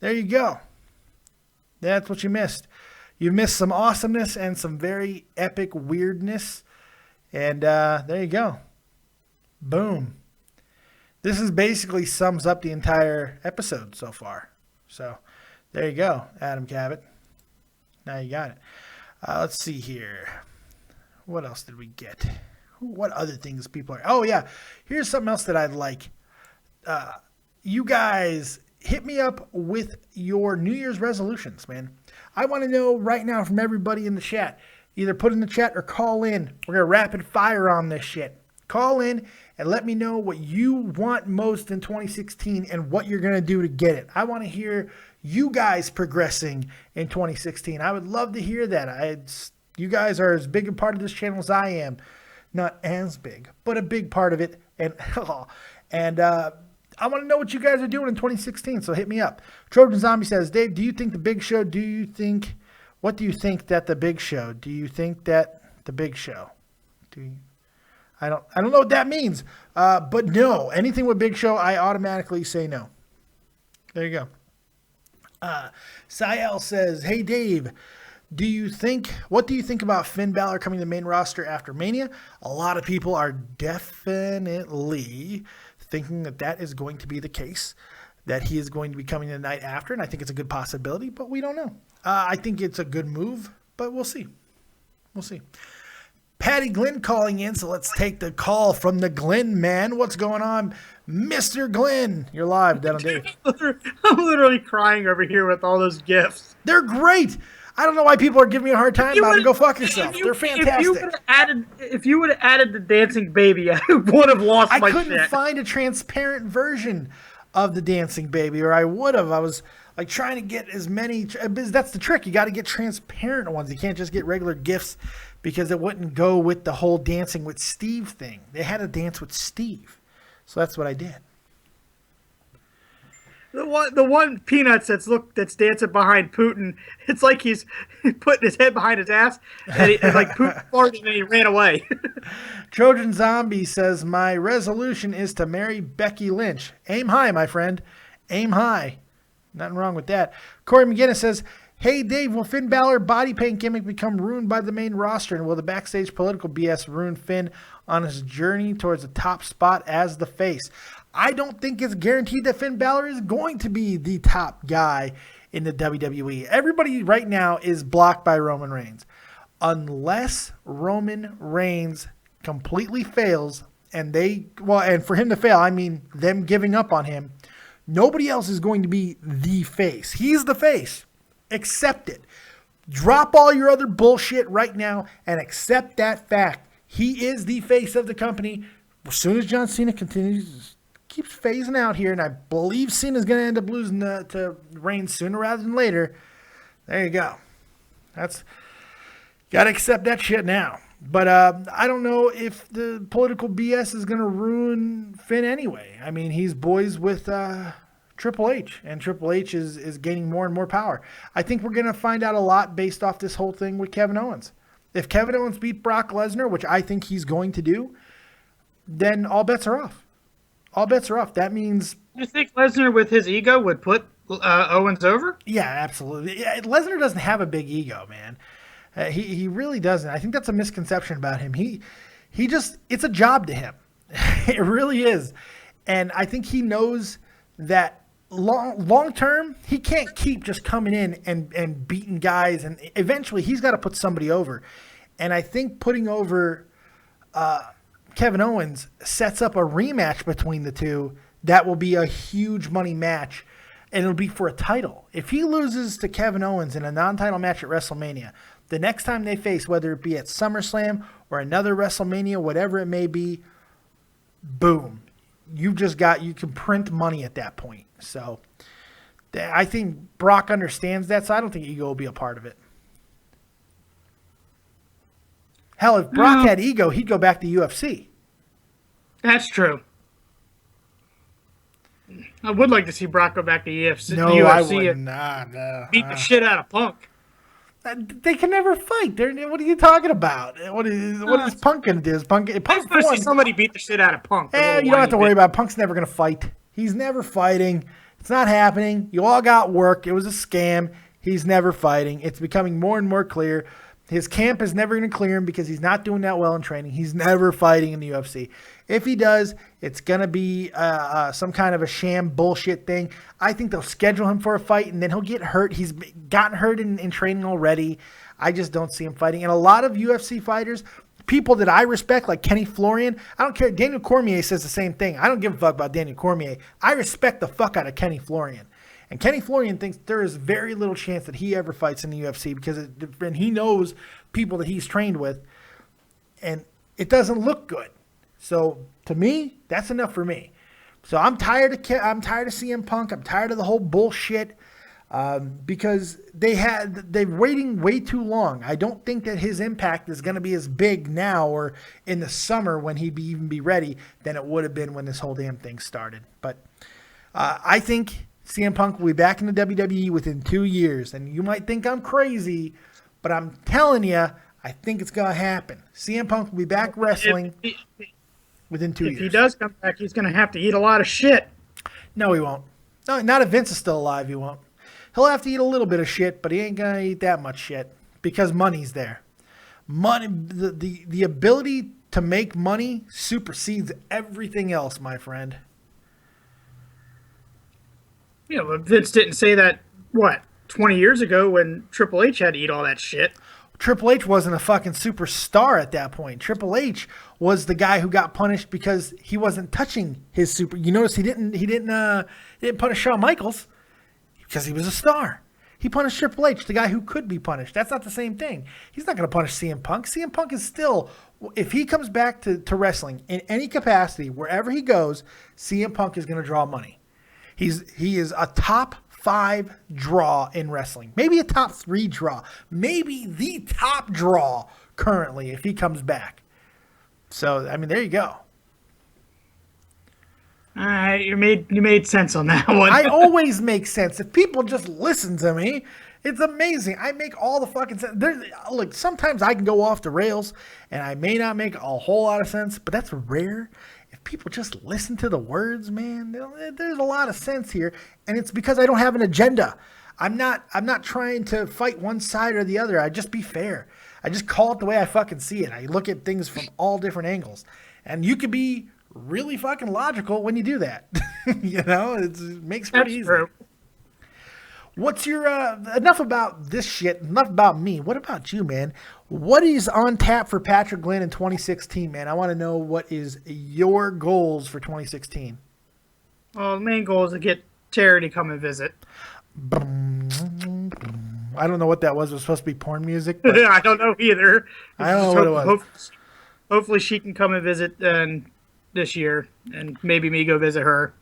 There you go. That's what you missed. You missed some awesomeness and some very epic weirdness. And there you go. Boom. this is basically sums up the entire episode so far. So there you go, Adam Cabot. Now you got it. Let's see here. What else did we get? What other things people are... Oh, yeah. Here's something else that I'd like. You guys hit me up with your New Year's resolutions, man. I want to know right now from everybody in the chat. Either put in the chat or call in. We're going to rapid fire on this shit. Call in and let me know what you want most in 2016 and what you're going to do to get it. I want to hear you guys progressing in 2016. I would love to hear that. You guys are as big a part of this channel as I am. Not as big, but a big part of it. And I want to know what you guys are doing in 2016, so hit me up. Trojan Zombie says, Dave, do you think the Big Show, what do you think that the Big Show, I don't know what that means, but no, anything with Big Show, I automatically say no. There you go. Sael says, hey, Dave, what do you think about Finn Balor coming to the main roster after Mania? A lot of people are definitely thinking that is going to be the case, that he is going to be coming the night after, and I think it's a good possibility, but we don't know. I think it's a good move, but we'll see. We'll see. Patty Glenn calling in, so let's take the call from the Glenn man. What's going on, Mr. Glenn? You're live, down on Dave. I'm literally crying over here with all those gifts. They're great. I don't know why people are giving me a hard time about it. Go fuck yourself. They're fantastic. If you would have added the dancing baby, I would have lost my shit. I couldn't find a transparent version of the dancing baby, or I would have. I was like trying to get as many. That's the trick. You got to get transparent ones. You can't just get regular gifts because it wouldn't go with the whole dancing with Steve thing. They had to dance with Steve, so that's what I did. The one Peanuts that's dancing behind Putin. It's like he's putting his head behind his ass, and like Putin farted and he ran away. Trojan Zombie says, my resolution is to marry Becky Lynch. Aim high, my friend. Aim high. Nothing wrong with that. Corey McGinnis says, hey, Dave, will Finn Balor body paint gimmick become ruined by the main roster? And will the backstage political BS ruin Finn on his journey towards the top spot as the face? I don't think it's guaranteed that Finn Balor is going to be the top guy in the WWE. Everybody right now is blocked by Roman Reigns. Unless Roman Reigns completely fails, and for him to fail, I mean them giving up on him, nobody else is going to be the face. He's the face. Accept it. Drop all your other bullshit right now and accept that fact. He is the face of the company. As soon as John Cena keeps phasing out here, and I believe Cena's going to end up losing to Reigns sooner rather than later. There you go. Got to accept that shit now. But I don't know if the political BS is going to ruin Finn anyway. I mean, he's boys with Triple H, and Triple H is gaining more and more power. I think we're going to find out a lot based off this whole thing with Kevin Owens. If Kevin Owens beat Brock Lesnar, which I think he's going to do, then all bets are off. All bets are off. That means... You think Lesnar with his ego would put Owens over? Yeah, absolutely. Yeah, Lesnar doesn't have a big ego, man. He really doesn't. I think that's a misconception about him. He just... It's a job to him. It really is. And I think he knows that long term, he can't keep just coming in and beating guys. And eventually, he's got to put somebody over. And I think putting over... Kevin Owens sets up a rematch between the two that will be a huge money match, and it'll be for a title. If he loses to Kevin Owens in a non-title match at WrestleMania, the next time they face, whether it be at SummerSlam or another WrestleMania, whatever it may be, boom. You can print money at that point. So I think Brock understands that, so I don't think ego will be a part of it. Hell, if Brock had ego, he'd go back to UFC. That's true. I would like to see Brock go back to UFC. No, UFC I wouldn't. No. Beat the shit out of Punk. They can never fight. What are you talking about? What is Punk going to do? Punk see somebody beat the shit out of Punk. You don't have to worry about it. Punk's never going to fight. He's never fighting. It's not happening. You all got work. It was a scam. He's never fighting. It's becoming more and more clear. His camp is never going to clear him because he's not doing that well in training. He's never fighting in the UFC. If he does, it's going to be some kind of a sham bullshit thing. I think they'll schedule him for a fight, and then he'll get hurt. He's gotten hurt in training already. I just don't see him fighting. And a lot of UFC fighters, people that I respect, like Kenny Florian, I don't care. Daniel Cormier says the same thing. I don't give a fuck about Daniel Cormier. I respect the fuck out of Kenny Florian. And Kenny Florian thinks there is very little chance that he ever fights in the UFC because and he knows people that he's trained with, and it doesn't look good. So to me, that's enough for me. So I'm tired of CM Punk. I'm tired of the whole bullshit because they're waiting way too long. I don't think that his impact is going to be as big now or in the summer when he'd even be ready than it would have been when this whole damn thing started. But I think CM Punk will be back in the WWE within 2 years. And you might think I'm crazy, but I'm telling you, I think it's going to happen. CM Punk will be back wrestling within 2 years. If he does come back, he's going to have to eat a lot of shit. No, he won't. No, not if Vince is still alive, he won't. He'll have to eat a little bit of shit, but he ain't going to eat that much shit because money's there. Money, the ability to make money supersedes everything else, my friend. Yeah, but Vince didn't say that, 20 years ago when Triple H had to eat all that shit. Triple H wasn't a fucking superstar at that point. Triple H was the guy who got punished because he wasn't touching his super. You notice he didn't punish Shawn Michaels because he was a star. He punished Triple H, the guy who could be punished. That's not the same thing. He's not going to punish CM Punk. CM Punk is still, if he comes back to wrestling in any capacity, wherever he goes, CM Punk is going to draw money. He is a top 5 draw in wrestling. Maybe a top 3 draw. Maybe the top draw currently if he comes back. So, I mean, there you go. All right, you made sense on that one. I always make sense. If people just listen to me, it's amazing. I make all the fucking sense. Look, sometimes I can go off the rails, and I may not make a whole lot of sense, but that's rare. If people just listen to the words, man, there's a lot of sense here, and it's because I don't have an agenda. I'm not trying to fight one side or the other. I just be fair. I just call it the way I fucking see it. I look at things from all different angles, and you could be really fucking logical when you do that. You know, it makes it pretty easy. True. What's your enough about this shit? Enough about me. What about you, man? What is on tap for Patrick Glenn in 2016, man? I want to know what is your goals for 2016. Well, the main goal is to get Terry to come and visit. I don't know what that was. It was supposed to be porn music. But I don't know either. I don't know what it was. Hopefully she can come and visit this year, and maybe me go visit her.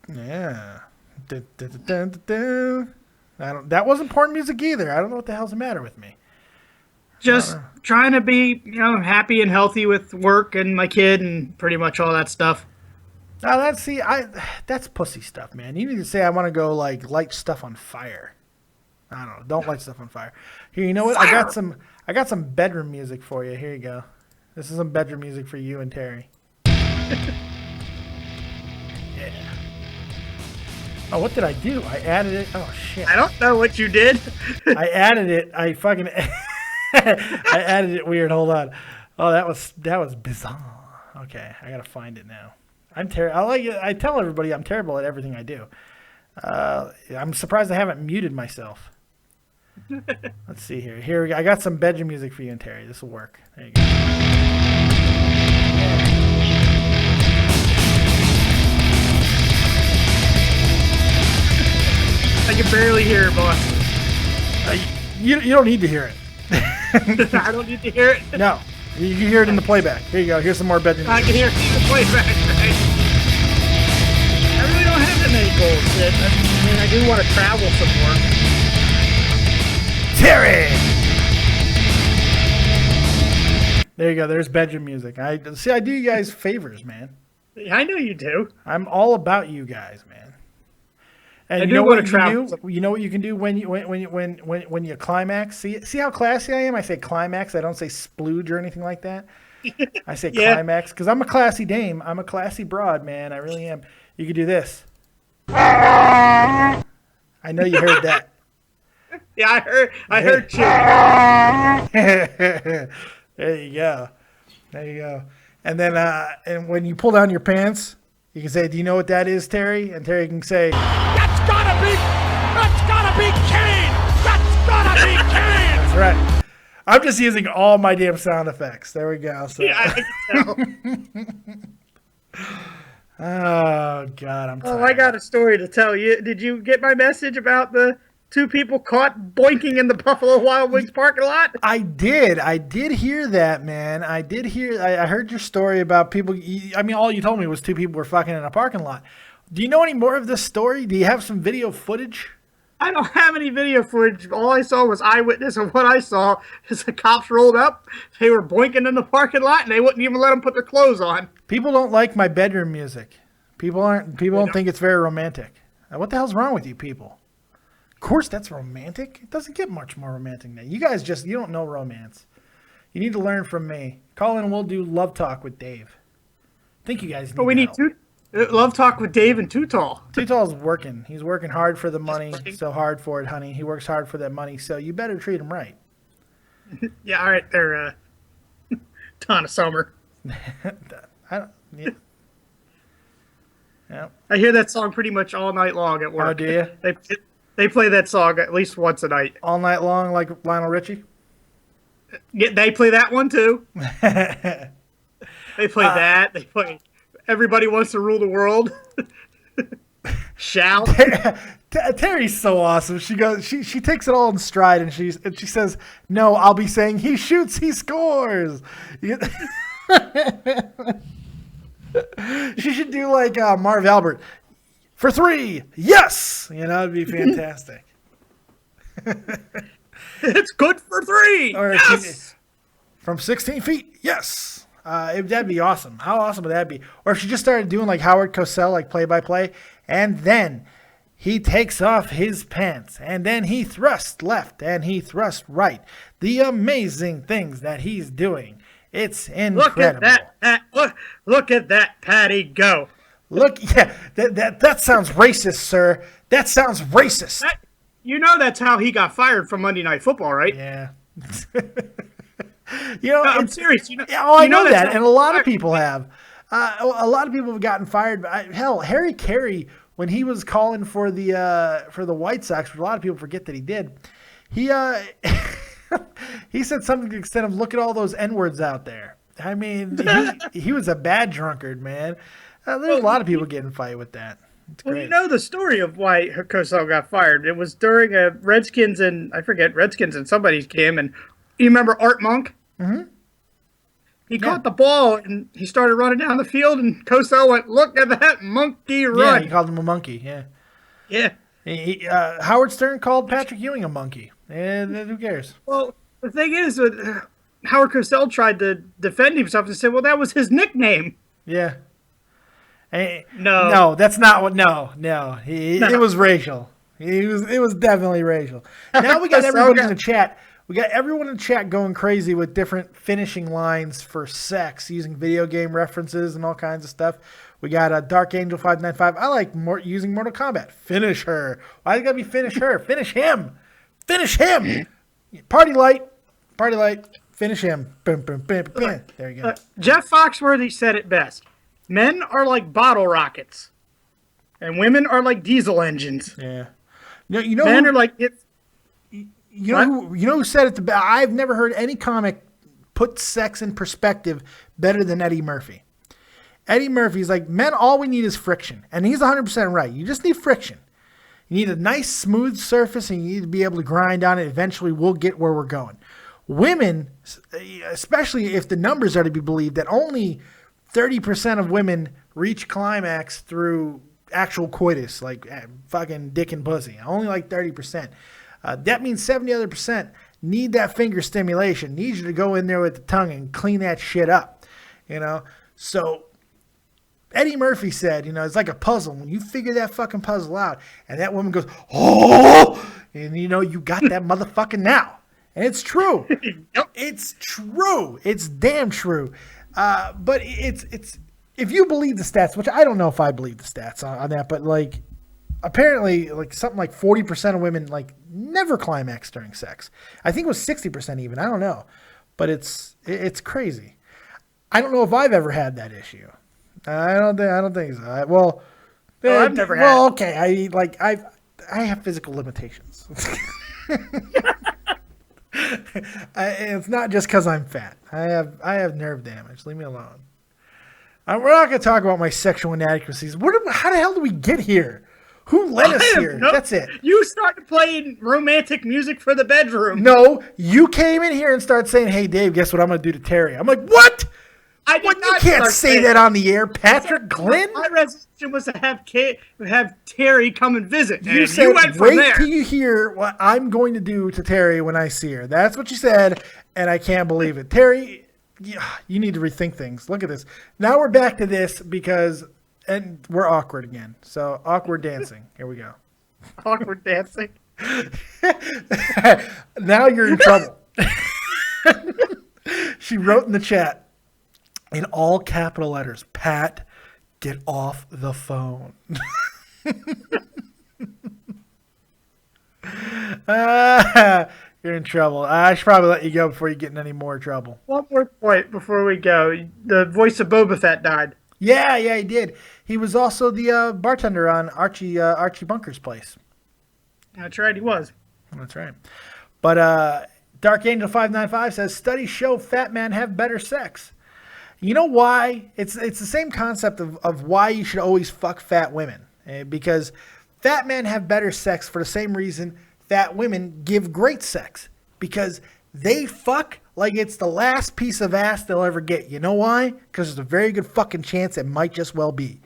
Yeah. That wasn't porn music either. I don't know what the hell's the matter with me. Just trying to be, happy and healthy with work and my kid and pretty much all that stuff. Now that's pussy stuff, man. You need to say I want to go light stuff on fire. I don't know. Don't light stuff on fire. Here, you know what? Fire! I got some bedroom music for you. Here you go. This is some bedroom music for you and Terry. Yeah. Oh, what did I do? I added it. Oh shit. I don't know what you did. I added it. I fucking I added it weird. Hold on. Oh, that was bizarre. Okay, I gotta find it now. I'm terrible. I tell everybody I'm terrible at everything I do. I'm surprised I haven't muted myself. Let's see here. Here we go. I got some bedroom music for you and Terry. This will work. There you go. I can barely hear it, boss. You don't need to hear it. I don't need to hear it? No. You can hear it in the playback. Here you go. Here's some more bedroom music. I can hear it in the playback, right? I really don't have that many goals, Sid. I mean, I do want to travel some more. Terry! There you go. There's bedroom music. I do you guys favors, man. I know you do. I'm all about you guys, man. And I you do know want what to you travel. do? You know what you can do when you climax? See how classy I am? I say climax. I don't say splooge or anything like that. I say climax because I'm a classy dame. I'm a classy broad, man. I really am. You could do this. I know you heard that. Yeah, I heard you. There you go. There you go. And then and when you pull down your pants, you can say, "Do you know what that is, Terry?" And Terry can say, That's gotta be Kane! That's gotta be Kane! "That's right." I'm just using all my damn sound effects. There we go. So. Yeah, I can tell. Oh God, I'm tired. Oh, I got a story to tell you. Did you get my message about the 2 people caught boinking in the Buffalo Wild Wings parking lot? I did hear that, man. I heard your story about people. I mean, all you told me was 2 people were fucking in a parking lot. Do you know any more of this story? Do you have some video footage? I don't have any video footage. All I saw was eyewitness, and what I saw is the cops rolled up. They were boinking in the parking lot, and they wouldn't even let them put their clothes on. People don't like my bedroom music. People don't think it's very romantic. What the hell's wrong with you people? Of course that's romantic. It doesn't get much more romantic than that. You guys you don't know romance. You need to learn from me. Call in and we'll do Love Talk with Dave. I think you guys need But we need Love Talk with Dave and Too Tall. Too Tall's working. He's working hard for the money. So hard for it, honey. He works hard for that money. So you better treat him right. Yeah, all right, they're Donna Summer. Yeah. I hear that song pretty much all night long at work. Oh, do you? They play that song at least once a night. All night long, like Lionel Richie? Yeah, they play that one too. They play that. They play Everybody Wants to Rule the World. Shout. Terry's so awesome. She goes. She takes it all in stride, and she says, "No, I'll be saying he shoots, he scores." She should do like Marv Albert. For 3, yes! It'd be fantastic. It's good for 3. Or yes! From 16 feet, yes! That'd be awesome. How awesome would that be? Or if she just started doing like Howard Cosell, like play-by-play, and then he takes off his pants, and then he thrusts left, and he thrusts right. The amazing things that he's doing. It's incredible. Look at that, Patty, go. That sounds racist, sir. That sounds racist. That's how he got fired from Monday Night Football, right? Yeah. I'm serious. I know that, and a lot of people have. A lot of people have gotten fired. Hell, Harry Carey, when he was calling for the White Sox, which a lot of people forget that he did, he he said something to the extent of, "Look at all those N-words out there." I mean, he was a bad drunkard, man. There's a lot of people getting fight with that. It's great. Well, you know the story of why Cosell got fired. It was during a Redskins and somebody's game, and you remember Art Monk? Mm-hmm. He caught the ball, and he started running down the field, and Cosell went, "Look at that monkey run." Yeah, he called him a monkey, yeah. Yeah. Howard Stern called Patrick Ewing a monkey, and who cares? Well, the thing is, Howard Cosell tried to defend himself and said, "Well, that was his nickname." Yeah. No, that's not what. No. It was racial. It was definitely racial. Now we got everybody in the chat. We got everyone in the chat going crazy with different finishing lines for sex, using video game references and all kinds of stuff. We got Dark Angel 595. I like using Mortal Kombat. Finish her. Why it gotta be finish her? Finish him. Finish him. Party light. Finish him. Boom, boom, boom, boom. There you go. Jeff Foxworthy said it best. Men are like bottle rockets, and women are like diesel engines. Yeah. Men are like it. You know who said it the best? I've never heard any comic put sex in perspective better than Eddie Murphy. Eddie Murphy's like, men, all we need is friction. And he's 100% right. You just need friction. You need a nice, smooth surface, and you need to be able to grind on it. Eventually, we'll get where we're going. Women, especially if the numbers are to be believed, that only 30% of women reach climax through actual coitus, like fucking dick and pussy. Only like 30%. That means 70 other percent need that finger stimulation, need you to go in there with the tongue and clean that shit up, So Eddie Murphy said, it's like a puzzle. When you figure that fucking puzzle out and that woman goes, "Oh," and you got that motherfucking now. And it's true. Yep. It's true. It's damn true. But it's if you believe the stats, which I don't know if I believe the stats on that, but like apparently like something like 40% of women like never climax during sex. I think it was 60% even. I don't know, but it's crazy. I don't know if I've ever had that issue. I don't think so. I've never had. Well, okay. I have physical limitations. It's not just because I'm fat. I have nerve damage. Leave me alone. We're not going to talk about my sexual inadequacies. How the hell did we get here? Who led us here? That's it. You started playing romantic music for the bedroom. No, you came in here and started saying, "Hey, Dave, guess what I'm going to do to Terry?" I'm like, "What? You can't say that on the air, Patrick Glenn." My resolution was to have Terry come and visit. You said, "Wait till you hear what I'm going to do to Terry when I see her." That's what you said, and I can't believe it. Terry, you need to rethink things. Look at this. Now we're back to this and we're awkward again. So awkward dancing. Here we go. Awkward dancing. Now you're in trouble. She wrote in the chat, in all capital letters, "Pat, get off the phone." You're in trouble. I should probably let you go before you get in any more trouble. One more point before we go. The voice of Boba Fett died. Yeah, he did. He was also the bartender on Archie Bunker's place. That's right, he was. That's right. But Dark Angel 595 says, studies show fat men have better sex. You know why? It's the same concept of why you should always fuck fat women. Because fat men have better sex for the same reason fat women give great sex. Because they fuck like it's the last piece of ass they'll ever get. You know why? Because there's a very good fucking chance it might just well be.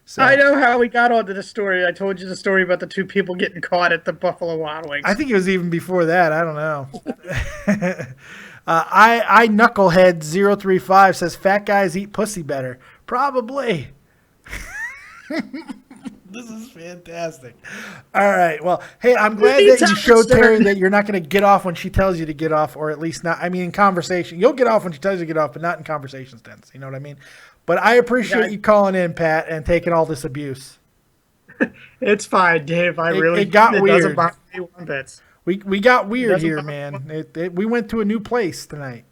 So, I know how we got onto the story. I told you the story about the two people getting caught at the Buffalo Wild Wings. I think it was even before that. I don't know. I Knucklehead 035 says fat guys eat pussy better. Probably. This is fantastic. All right. Well, hey, I'm glad that you showed Terry that you're not going to get off when she tells you to get off, or at least not. I mean, in conversation, you'll get off when she tells you to get off, but not in conversation tense. You know what I mean? But I appreciate you calling in, Pat, and taking all this abuse. It's fine, Dave. It got weird. Doesn't bother me one bit. We got weird here, man. We went to a new place tonight.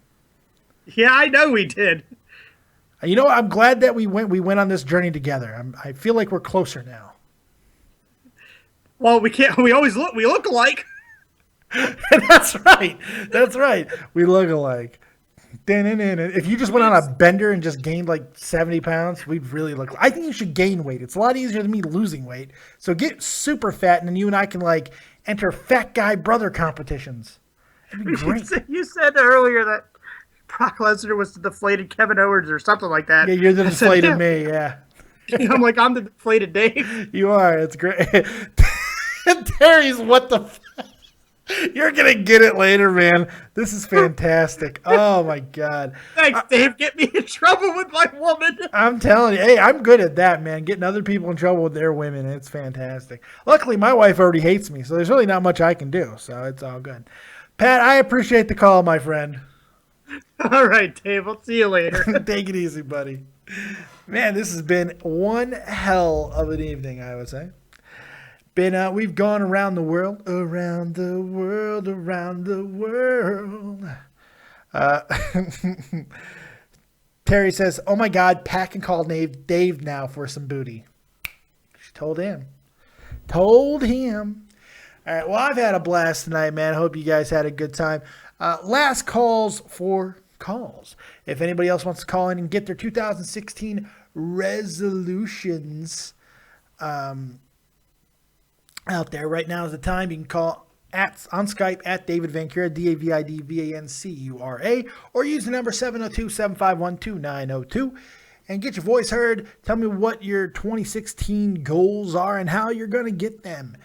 Yeah, I know we did. You know, I'm glad that we went on this journey together. I feel like we're closer now. Well, we can't. We look alike. That's right. We look alike. If you just went on a bender and just gained like 70 pounds, we'd really look. I think you should gain weight. It's a lot easier than me losing weight. So get super fat, and then you and I can like enter fat guy brother competitions. That'd be great. You said earlier that Brock Lesnar was the deflated Kevin Owens or something like that. Yeah, you're the deflated me. Yeah. I'm like, I'm the deflated Dave. You are. It's great. Terry's what the fuck? You're going to get it later, man. This is fantastic. Oh, my God. Thanks, Dave. Get me in trouble with my woman. I'm telling you. Hey, I'm good at that, man. Getting other people in trouble with their women. It's fantastic. Luckily, my wife already hates me, so there's really not much I can do. So it's all good. Pat, I appreciate the call, my friend. All right, Dave. I'll see you later. Take it easy, buddy. Man, this has been one hell of an evening, I would say. We've gone around the world. Terry says, oh my God, Pat can call Dave now for some booty. She told him. All right, well, I've had a blast tonight, man. I hope you guys had a good time. Last calls for calls. If anybody else wants to call in and get their 2016 resolutions out there, right now is the time. You can call on Skype at David Vancura, DavidVancura, or use the number 702-751-2902 and get your voice heard. Tell me what your 2016 goals are and how you're going to get them.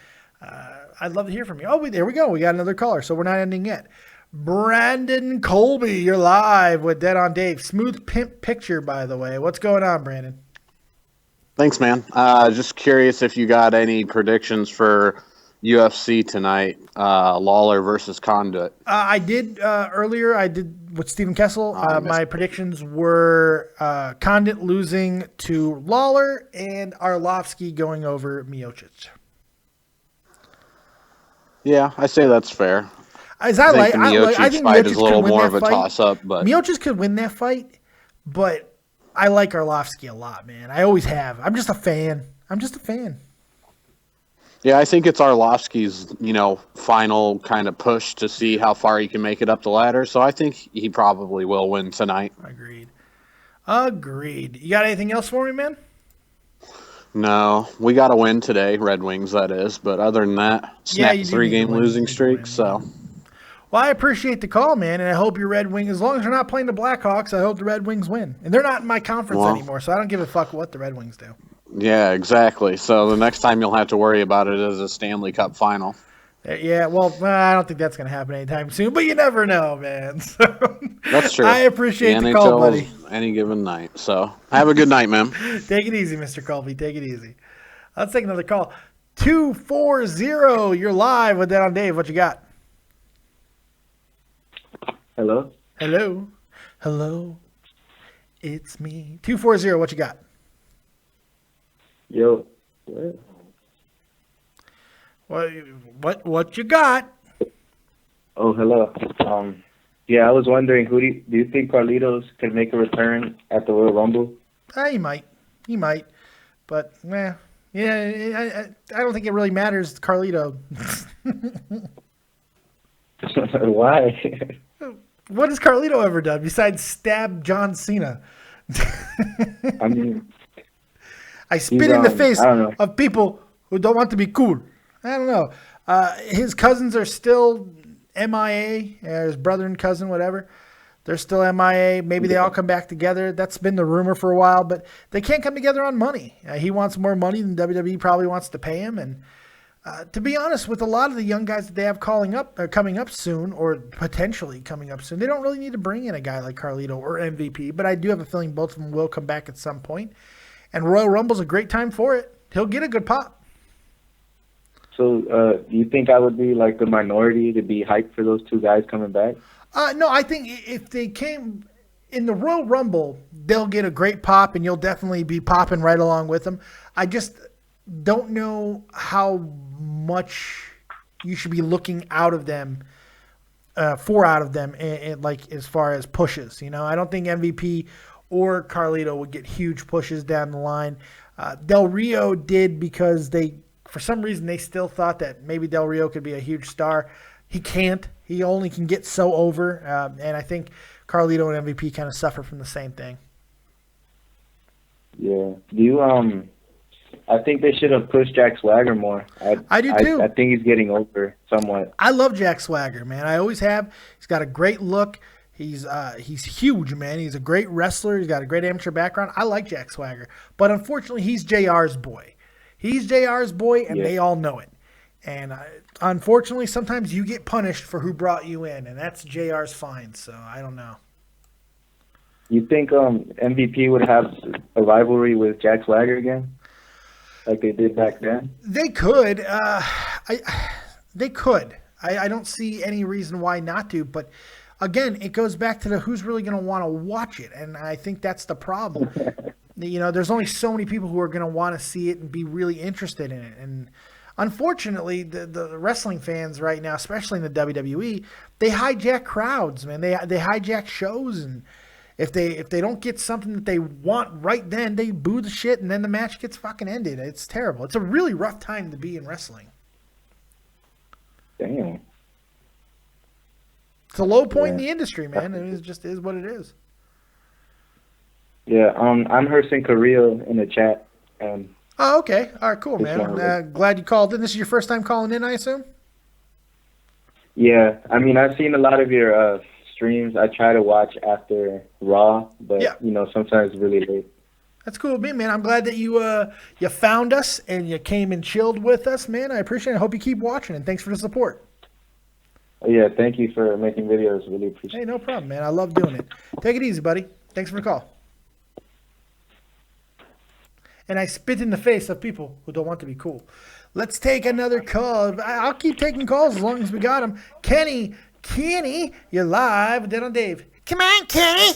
I'd love to hear from you. Oh, there we go. We got another caller, so we're not ending yet. Brandon Colby, you're live with Dead on Dave. Smooth pimp picture, by the way. What's going on, Brandon? Thanks, man. Just curious if you got any predictions for UFC tonight, Lawler versus Condit. I did earlier. I did with Stephen Kessel. My predictions were Condit losing to Lawler and Arlovsky going over Miocic. Yeah, I say that's fair. As I think the fight is a little more of a fight. toss-up, but Miocic could win that fight, but I like Arlovsky a lot, man. I always have. I'm just a fan. Yeah, I think it's Arlovsky's, final kind of push to see how far he can make it up the ladder. So I think he probably will win tonight. Agreed. You got anything else for me, man? No, we got to win today, Red Wings, that is. But other than that, snap the 3-game losing streak. So. Well, I appreciate the call, man, and I hope your Red Wings, as long as they're not playing the Blackhawks, I hope the Red Wings win. And they're not in my conference anymore, so I don't give a fuck what the Red Wings do. Yeah, exactly. So the next time you'll have to worry about it is a Stanley Cup final. Yeah, well, I don't think that's going to happen anytime soon, but you never know, man. So, that's true. I appreciate the NHL call, buddy. Any given night. So have a good night, man. Take it easy, Mr. Colby. Take it easy. Let's take another call. 240, you're live with That on Dave. What you got? Hello? Hello. It's me. 240, what you got? Yo. What you got? Oh, hello. Yeah, I was wondering, do you think Carlitos can make a return at the Royal Rumble? He might. But, I don't think it really matters, Carlito. Why? What has Carlito ever done besides stab John Cena? I mean, I spit in the face of people who don't want to be cool. I don't know. His cousins are still MIA, his brother and cousin, whatever. They're still MIA. Maybe they all come back together. That's been the rumor for a while, but they can't come together on money. He wants more money than WWE probably wants to pay him. And to be honest, with a lot of the young guys that they have coming up soon, or potentially coming up soon, they don't really need to bring in a guy like Carlito or MVP. But I do have a feeling both of them will come back at some point. And Royal Rumble's a great time for it. He'll get a good pop. So, do you think I would be like the minority to be hyped for those two guys coming back? No, I think if they came in the Royal Rumble, they'll get a great pop, and you'll definitely be popping right along with them. I just don't know how much you should be looking out of them, like as far as pushes. I don't think MVP or Carlito would get huge pushes down the line. Del Rio did because for some reason, they still thought that maybe Del Rio could be a huge star. He can't. He only can get so over. And I think Carlito and MVP kind of suffer from the same thing. Yeah. Do you, I think they should have pushed Jack Swagger more. I do too. I think he's getting over somewhat. I love Jack Swagger, man. I always have. He's got a great look. He's huge, man. He's a great wrestler. He's got a great amateur background. I like Jack Swagger. But unfortunately, he's JR's boy. He's JR's boy, and they all know it. And unfortunately, sometimes you get punished for who brought you in, and that's JR's fine. So I don't know. You think MVP would have a rivalry with Jack Swagger again, like they did back then? They could. They could. I don't see any reason why not to. But again, it goes back to who's really going to want to watch it, and I think that's the problem. There's only so many people who are going to want to see it and be really interested in it. And unfortunately, the wrestling fans right now, especially in the WWE, they hijack crowds, man. They hijack shows, and if they don't get something that they want right then, they boo the shit, and then the match gets fucking ended. It's terrible. It's a really rough time to be in wrestling. Damn. It's a low point in the industry, man. It just is what it is. Yeah, I'm Herson Carrillo in the chat. Oh, okay. All right, cool, man. Glad you called in. This is your first time calling in, I assume? Yeah, I mean, I've seen a lot of your streams. I try to watch after Raw, but, sometimes really late. That's cool with me, man. I'm glad that you found us and you came and chilled with us, man. I appreciate it. I hope you keep watching, and thanks for the support. Yeah, thank you for making videos. Really appreciate it. Hey, no problem, man. I love doing it. Take it easy, buddy. Thanks for the call. And I spit in the face of people who don't want to be cool. Let's take another call. I'll keep taking calls as long as we got them. Kenny, you're live. Dead on Dave. Come on, Kenny.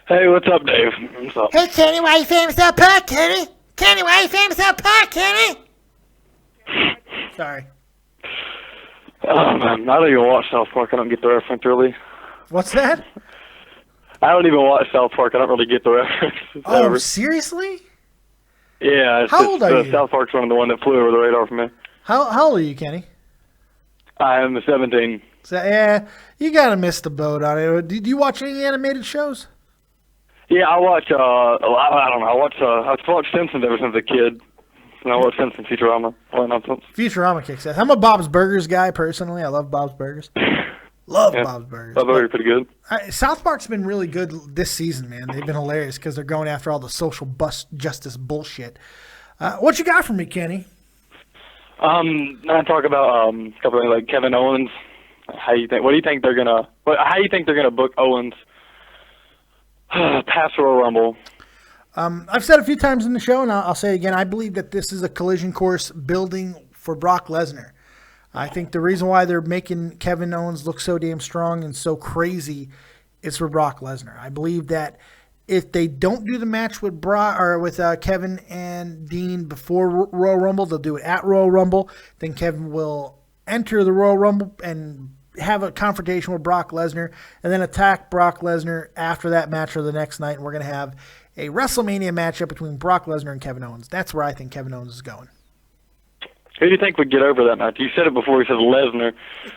Hey, what's up, Dave? What's up? Hey, Kenny, why you famous out park, Kenny? Kenny, why you famous out park, Kenny? Sorry. Oh, man. I don't even watch South Park. I don't get the reference, really. What's that? I don't even watch South Park. I don't really get the reference. Oh, seriously? Yeah. How old are you? South Park's one of the one that flew over the radar for me. How old are you, Kenny? I am 17. So, yeah, you gotta miss the boat on it. Do you watch any animated shows? Yeah, I watch. I don't know. I've watched Simpsons ever since a kid. And I watch Simpsons, Futurama, all that nonsense. Futurama kicks ass. I'm a Bob's Burgers guy personally. I love Bob's Burgers. Bob's Burgers. Bob's Burgers are pretty good. South Park's been really good this season, man. They've been hilarious because they're going after all the social justice bullshit. What you got for me, Kenny? I talk about a couple of things like Kevin Owens. How do you think they're gonna book Owens past Royal Rumble? I've said a few times in the show, and I'll say it again. I believe that this is a collision course building for Brock Lesnar. I think the reason why they're making Kevin Owens look so damn strong and so crazy is for Brock Lesnar. I believe that if they don't do the match with Kevin and Dean before Royal Rumble, they'll do it at Royal Rumble. Then Kevin will enter the Royal Rumble and have a confrontation with Brock Lesnar, and then attack Brock Lesnar after that match or the next night. And we're going to have a WrestleMania matchup between Brock Lesnar and Kevin Owens. That's where I think Kevin Owens is going. Who do you think would get over that match? You said it before. You said Lesnar.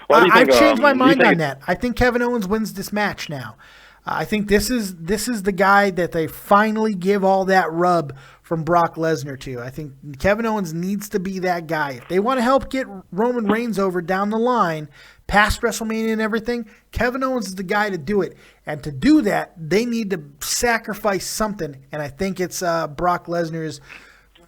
I've changed my mind on that. I think Kevin Owens wins this match now. I think this is the guy that they finally give all that rub from Brock Lesnar to. I think Kevin Owens needs to be that guy. If they want to help get Roman Reigns over down the line, past WrestleMania and everything, Kevin Owens is the guy to do it. And to do that, they need to sacrifice something, and I think it's Brock Lesnar's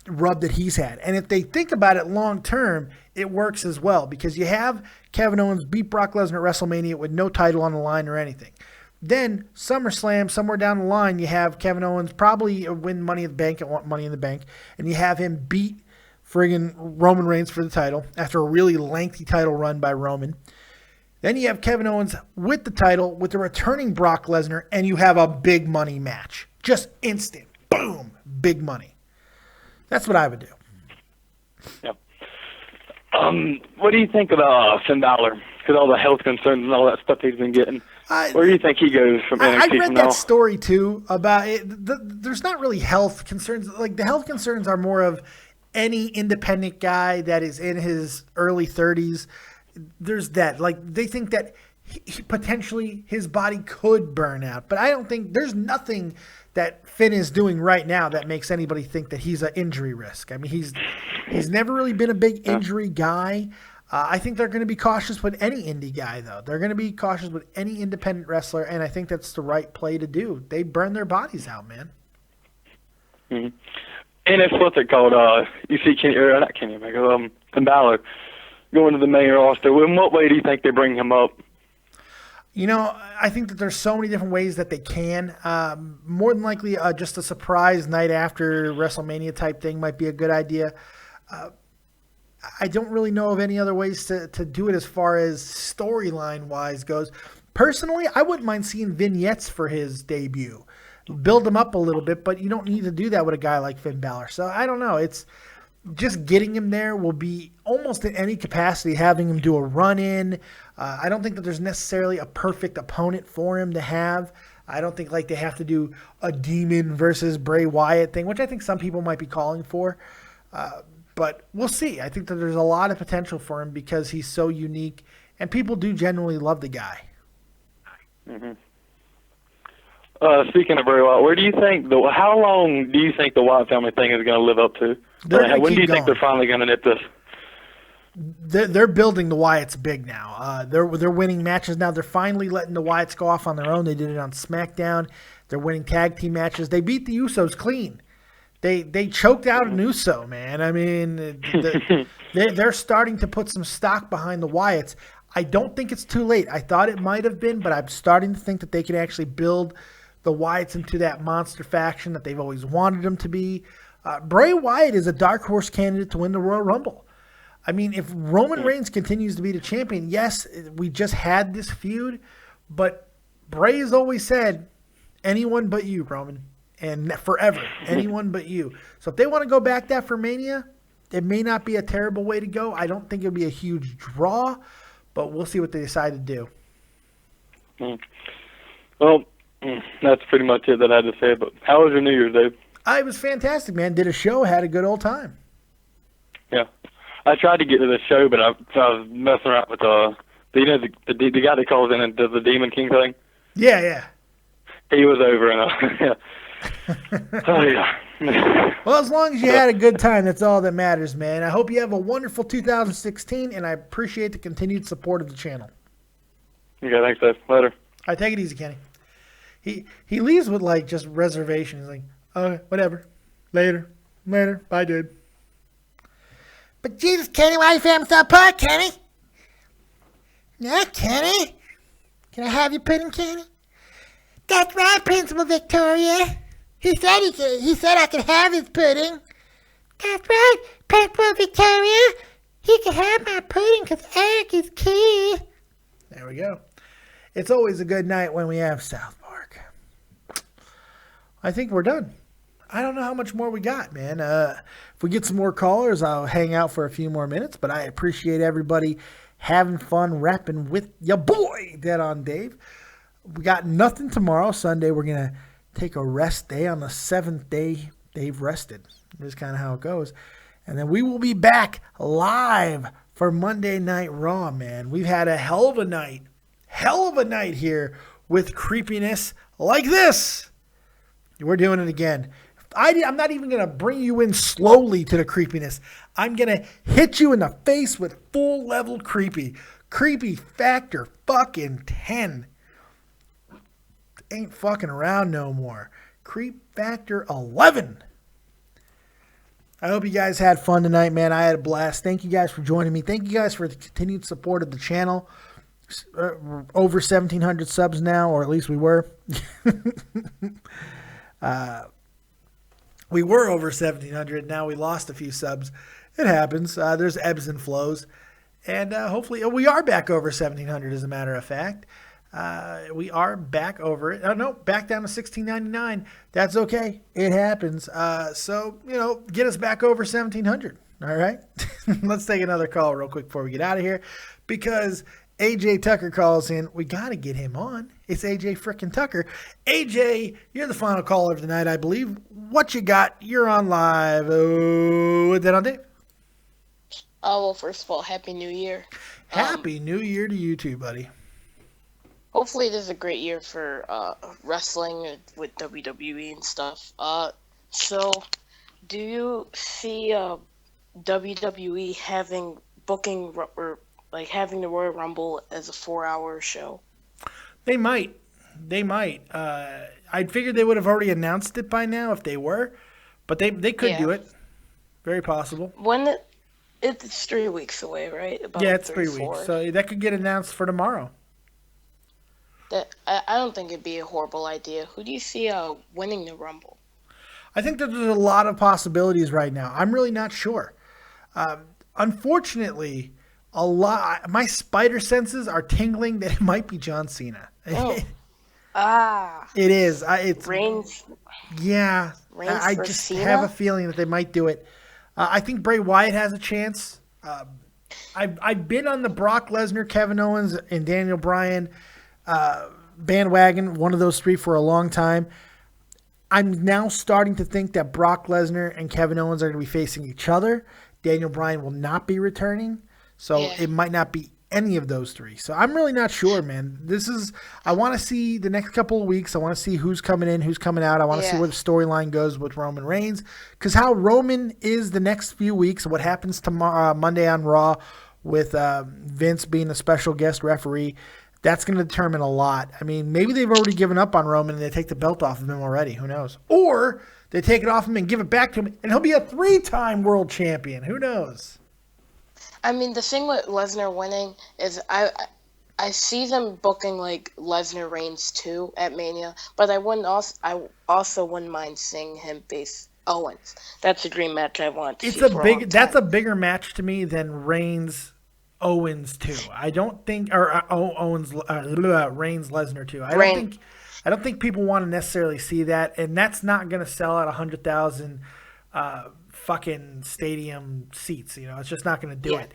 rub that he's had. And if they think about it long term, it works as well, because you have Kevin Owens beat Brock Lesnar at WrestleMania with no title on the line or anything. Then SummerSlam, somewhere down the line, you have Kevin Owens probably win Money in the Bank at Money in the Bank, and you have him beat friggin' Roman Reigns for the title after a really lengthy title run by Roman. Then you have Kevin Owens with the title with the returning Brock Lesnar, and you have a big money match. Just instant. Boom. Big money. That's what I would do. Yep. What do you think about Finn Balor? Because all the health concerns and all that stuff he's been getting. Where do you think he goes from NXT I read from now? that story too about it. There's not really health concerns. Like, the health concerns are more of any independent guy that is in his early 30s. There's that. Like, they think that potentially his body could burn out. But I don't think there's nothing that Finn is doing right now that makes anybody think that he's an injury risk. I mean, he's never really been a big injury guy. I think they're going to be cautious with any indie guy, though. They're going to be cautious with any independent wrestler, and I think that's the right play to do. They burn their bodies out, man. Mm-hmm. And it's what's it called? You see Finn Balor going to the main roster. In what way do you think they bring him up? You know, I think that there's so many different ways that they can. More than likely, just a surprise night after WrestleMania type thing might be a good idea. I don't really know of any other ways to do it as far as storyline-wise goes. Personally, I wouldn't mind seeing vignettes for his debut. Build him up a little bit, but you don't need to do that with a guy like Finn Balor. So I don't know. It's just getting him there will be almost in any capacity, having him do a run-in. I don't think that there's necessarily a perfect opponent for him to have. I don't think like they have to do a Demon versus Bray Wyatt thing, which I think some people might be calling for. But we'll see. I think that there's a lot of potential for him because he's so unique, and people do generally love the guy. Mm-hmm. Speaking of Bray Wyatt, where do you think how long do you think the Wyatt family thing is going to live up to? When do you think they're finally going to nip this? They're building the Wyatts big now. They're winning matches now. They're finally letting the Wyatts go off on their own. They did it on SmackDown. They're winning tag team matches. They beat the Usos clean. They choked out an Uso, man. I mean, they're starting to put some stock behind the Wyatts. I don't think it's too late. I thought it might have been, but I'm starting to think that they can actually build the Wyatts into that monster faction that they've always wanted them to be. Bray Wyatt is a dark horse candidate to win the Royal Rumble. I mean, if Roman Reigns continues to be the champion, yes, we just had this feud, but Bray has always said, anyone but you, Roman. And forever, anyone but you. So if they want to go back that for Mania, it may not be a terrible way to go. I don't think it'll be a huge draw, but we'll see what they decide to do. Well, that's pretty much it that I had to say. But how was your New Year's, Dave? It was fantastic, man. Did a show, had a good old time. Yeah, I tried to get to the show, but I was messing around with the guy that calls in and does the Demon King thing. Yeah. He was over, and yeah. Oh yeah. Well, as long as you had a good time, that's all that matters, man. I hope you have a wonderful 2016, and I appreciate the continued support of the channel. Okay, thanks, Dave. Later. All right, take it easy, Kenny. He leaves with, like, just reservation. He's like, oh, whatever. Later. Bye, dude. But Jesus, Kenny, why are you famous so apart, Kenny? Yeah, Kenny? Can I have your pudding, Kenny? That's right, Principal Victoria. He said I could have his pudding. That's right, Principal Victoria. He can have my pudding because Eric is key. There we go. It's always a good night when we have South Park. I think we're done. I don't know how much more we got, man. If we get some more callers, I'll hang out for a few more minutes. But I appreciate everybody having fun rapping with your boy, Dead on Dave. We got nothing tomorrow. Sunday, we're going to take a rest day. On the 7th day, Dave rested. This is kind of how it goes. And then we will be back live for Monday Night Raw, man. We've had a hell of a night here with creepiness like this. We're doing it again. I'm not even going to bring you in slowly to the creepiness. I'm going to hit you in the face with full level creepy. Creepy factor fucking 10. Ain't fucking around no more. Creep factor 11. I hope you guys had fun tonight, man. I had a blast. Thank you guys for joining me. Thank you guys for the continued support of the channel. We're over 1,700 subs now, or at least we were. We were over 1,700. Now we lost a few subs. It happens. There's ebbs and flows. And hopefully, we are back over 1,700 as a matter of fact. We are back over it. Oh, no, back down to $16.99. That's okay. It happens. So, get us back over 1,700. All right? Let's take another call real quick before we get out of here. Because AJ Tucker calls in. We got to get him on. It's AJ frickin' Tucker. AJ, you're the final caller of the night, I believe. What you got? You're on live. Oh, Dead on Dave. Oh, well, first of all, Happy New Year. Happy New Year to you too, buddy. Hopefully this is a great year for wrestling with WWE and stuff. So, do you see WWE having the Royal Rumble as a 4-hour show? They might. I figured they would have already announced it by now if they were, but they could do it. Very possible. It's 3 weeks away, right? It's 3 weeks. So that could get announced for tomorrow. I don't think it'd be a horrible idea. Who do you see winning the Rumble? I think that there's a lot of possibilities right now. I'm really not sure. Unfortunately, my spider senses are tingling that it might be John Cena. Oh. It is. It's Reigns. Yeah. I just Cena? have a feeling that they might do it. I think Bray Wyatt has a chance. I've been on the Brock Lesnar, Kevin Owens, and Daniel Bryan bandwagon, one of those three, for a long time. I'm now starting to think that Brock Lesnar and Kevin Owens are going to be facing each other. Daniel Bryan will not be returning, so it might not be any of those three. So I'm really not sure, man. I want to see the next couple of weeks. I want to see who's coming in, who's coming out. I want to see where the storyline goes with Roman Reigns, because how Roman is the next few weeks, what happens tomorrow, Monday on Raw with Vince being a special guest referee, that's going to determine a lot. I mean, maybe they've already given up on Roman and they take the belt off of him already. Who knows? Or they take it off him and give it back to him, and he'll be a 3-time world champion. Who knows? I mean, the thing with Lesnar winning is I see them booking like Lesnar Reigns 2 at Mania, but I also wouldn't mind seeing him face Owens. That's a dream match I want to see. That's a bigger match to me than Reigns Owens 2. I don't think, or Reigns Lesnar 2. I don't think people want to necessarily see that, and that's not going to sell at 100,000 fucking stadium seats. You know, it's just not going to do it.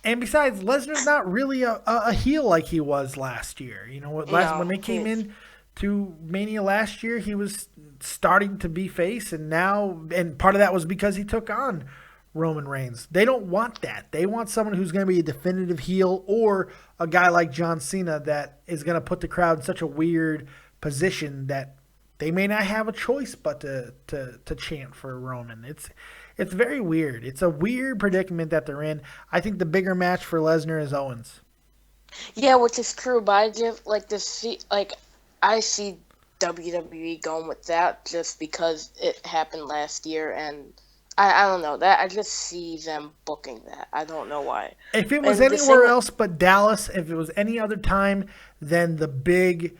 And besides, Lesnar's not really a heel like he was last year. You know, when they came in to Mania last year, he was starting to be face, and part of that was because he took on Roman Reigns. They don't want that. They want someone who's going to be a definitive heel, or a guy like John Cena that is going to put the crowd in such a weird position that they may not have a choice but to chant for Roman. It's very weird. It's a weird predicament that they're in. I think the bigger match for Lesnar is Owens. Yeah, which is true, but I give I see WWE going with that just because it happened last year, and I don't know that I just see them booking that. I don't know why. If it was anywhere else but Dallas, if it was any other time than the big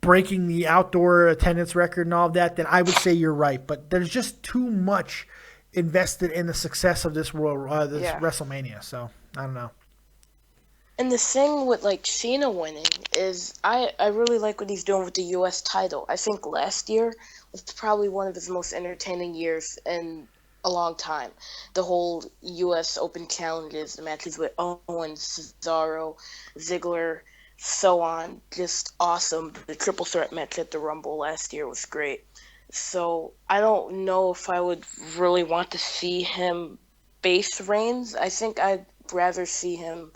breaking the outdoor attendance record and all of that, then I would say you're right. But there's just too much invested in the success of this WrestleMania. So I don't know. And the thing with Cena winning is I really like what he's doing with the U.S. title. I think last year was probably one of his most entertaining years in a long time. The whole U.S. Open challenges, the matches with Owens, Cesaro, Ziggler, so on, just awesome. The triple threat match at the Rumble last year was great. So I don't know if I would really want to see him base Reigns. I think I'd rather see him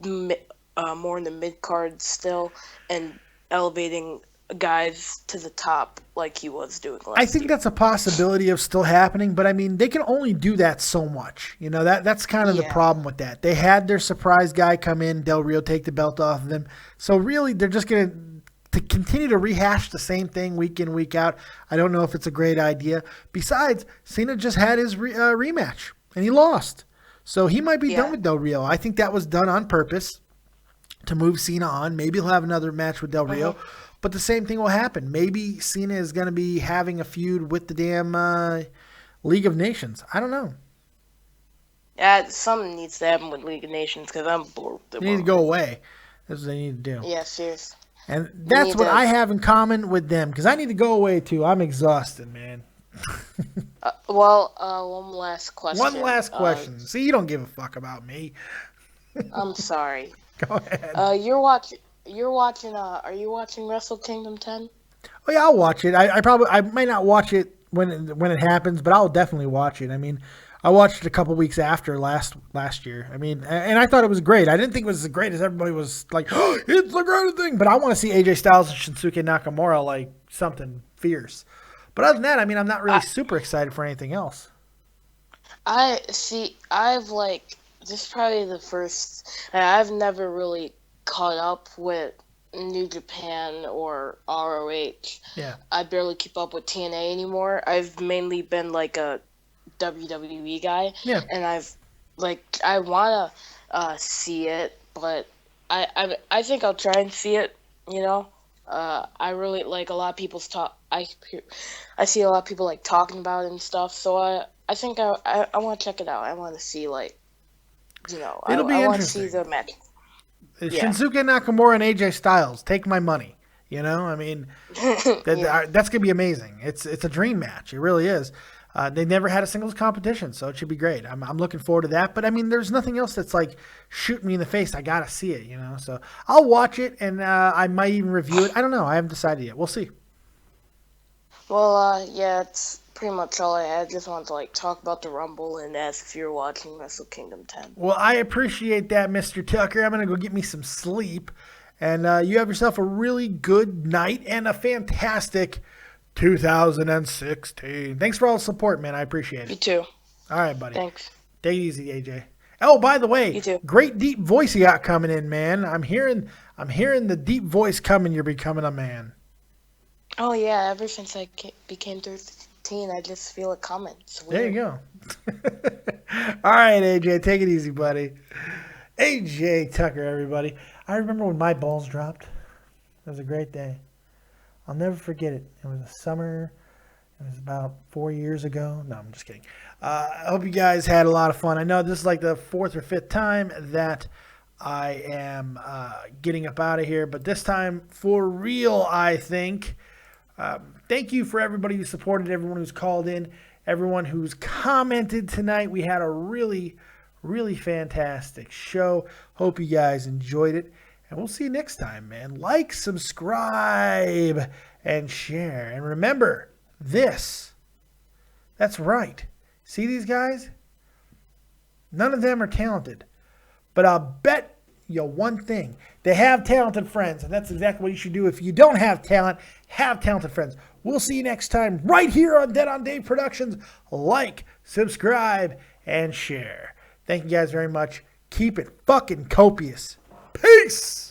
more in the mid card still and elevating guys to the top like he was doing last I think year. that's a possibility of still happening, but I mean, they can only do that so much. You know, that's kind of the problem with that. They had their surprise guy come in, Del Rio, take the belt off of them. So really, they're just going to continue to rehash the same thing week in, week out. I don't know if it's a great idea. Besides, Cena just had his rematch, and he lost. So he might be done with Del Rio. I think that was done on purpose to move Cena on. Maybe he'll have another match with Del Rio. But the same thing will happen. Maybe Cena is going to be having a feud with the damn League of Nations. I don't know. Yeah, something needs to happen with League of Nations because I'm bored. They need to go away. That's what they need to do. Yeah, seriously. And that's what I have in common with them because I need to go away too. I'm exhausted, man. One last question. One last question. See, you don't give a fuck about me. I'm sorry. Go ahead. Are you watching Wrestle Kingdom 10? Oh yeah, I'll watch it. I might not watch it when it happens, but I'll definitely watch it. I mean, I watched it a couple weeks after last year. I mean, and I thought it was great. I didn't think it was as great as everybody was like, oh, it's the greatest thing. But I want to see AJ Styles and Shinsuke Nakamura like something fierce. But other than that, I mean, I'm not really super excited for anything else. This is probably the first. I've never really caught up with New Japan or ROH. Yeah. I barely keep up with TNA anymore. I've mainly been like a WWE guy. Yeah. And I want to see it, but I think I'll try and see it, you know. I really like a lot of people's talk. I see a lot of people like talking about it and stuff. So I think I want to check it out. I want to see It'll be I want to interesting. see the match. Shinsuke Nakamura and AJ Styles, take my money. You know, I mean, that's gonna be amazing. It's a dream match. It really is. They never had a singles competition, so it should be great. I'm looking forward to that. But I mean, there's nothing else that's like shooting me in the face. I gotta see it, you know. So I'll watch it, and I might even review it. I don't know. I haven't decided yet. We'll see. Well, yeah, it's pretty much all I had. I just wanted to talk about the Rumble and ask if you're watching Wrestle Kingdom 10. Well, I appreciate that, Mr. Tucker. I'm gonna go get me some sleep, and you have yourself a really good night and a fantastic 2016. Thanks for all the support, man. I appreciate it. You too. All right, buddy. Thanks. Take it easy, AJ. Oh, by the way, You too. great deep voice you got coming in, man. I'm hearing the deep voice coming. You're becoming a man. Oh, yeah, ever since I became 13, I just feel it coming. It's weird. There you go. All right, AJ, take it easy, buddy. AJ Tucker, everybody. I remember when my balls dropped. It was a great day. I'll never forget it. It was a summer. It was about 4 years ago. No, I'm just kidding. I hope you guys had a lot of fun. I know this is like the 4th or 5th time that I am getting up out of here, but this time for real, I think. thank you for everybody who supported, everyone who's called in, everyone who's commented tonight. We had a really, really fantastic show. Hope you guys enjoyed it. And we'll see you next time, man. Like, subscribe, and share. And remember this. That's right. See these guys? None of them are talented. But I'll bet you one thing. They have talented friends, and that's exactly what you should do. If you don't have talent, have talented friends. We'll see you next time right here on Dead on Dave Productions. Like, subscribe, and share. Thank you guys very much. Keep it fucking copious. Peace!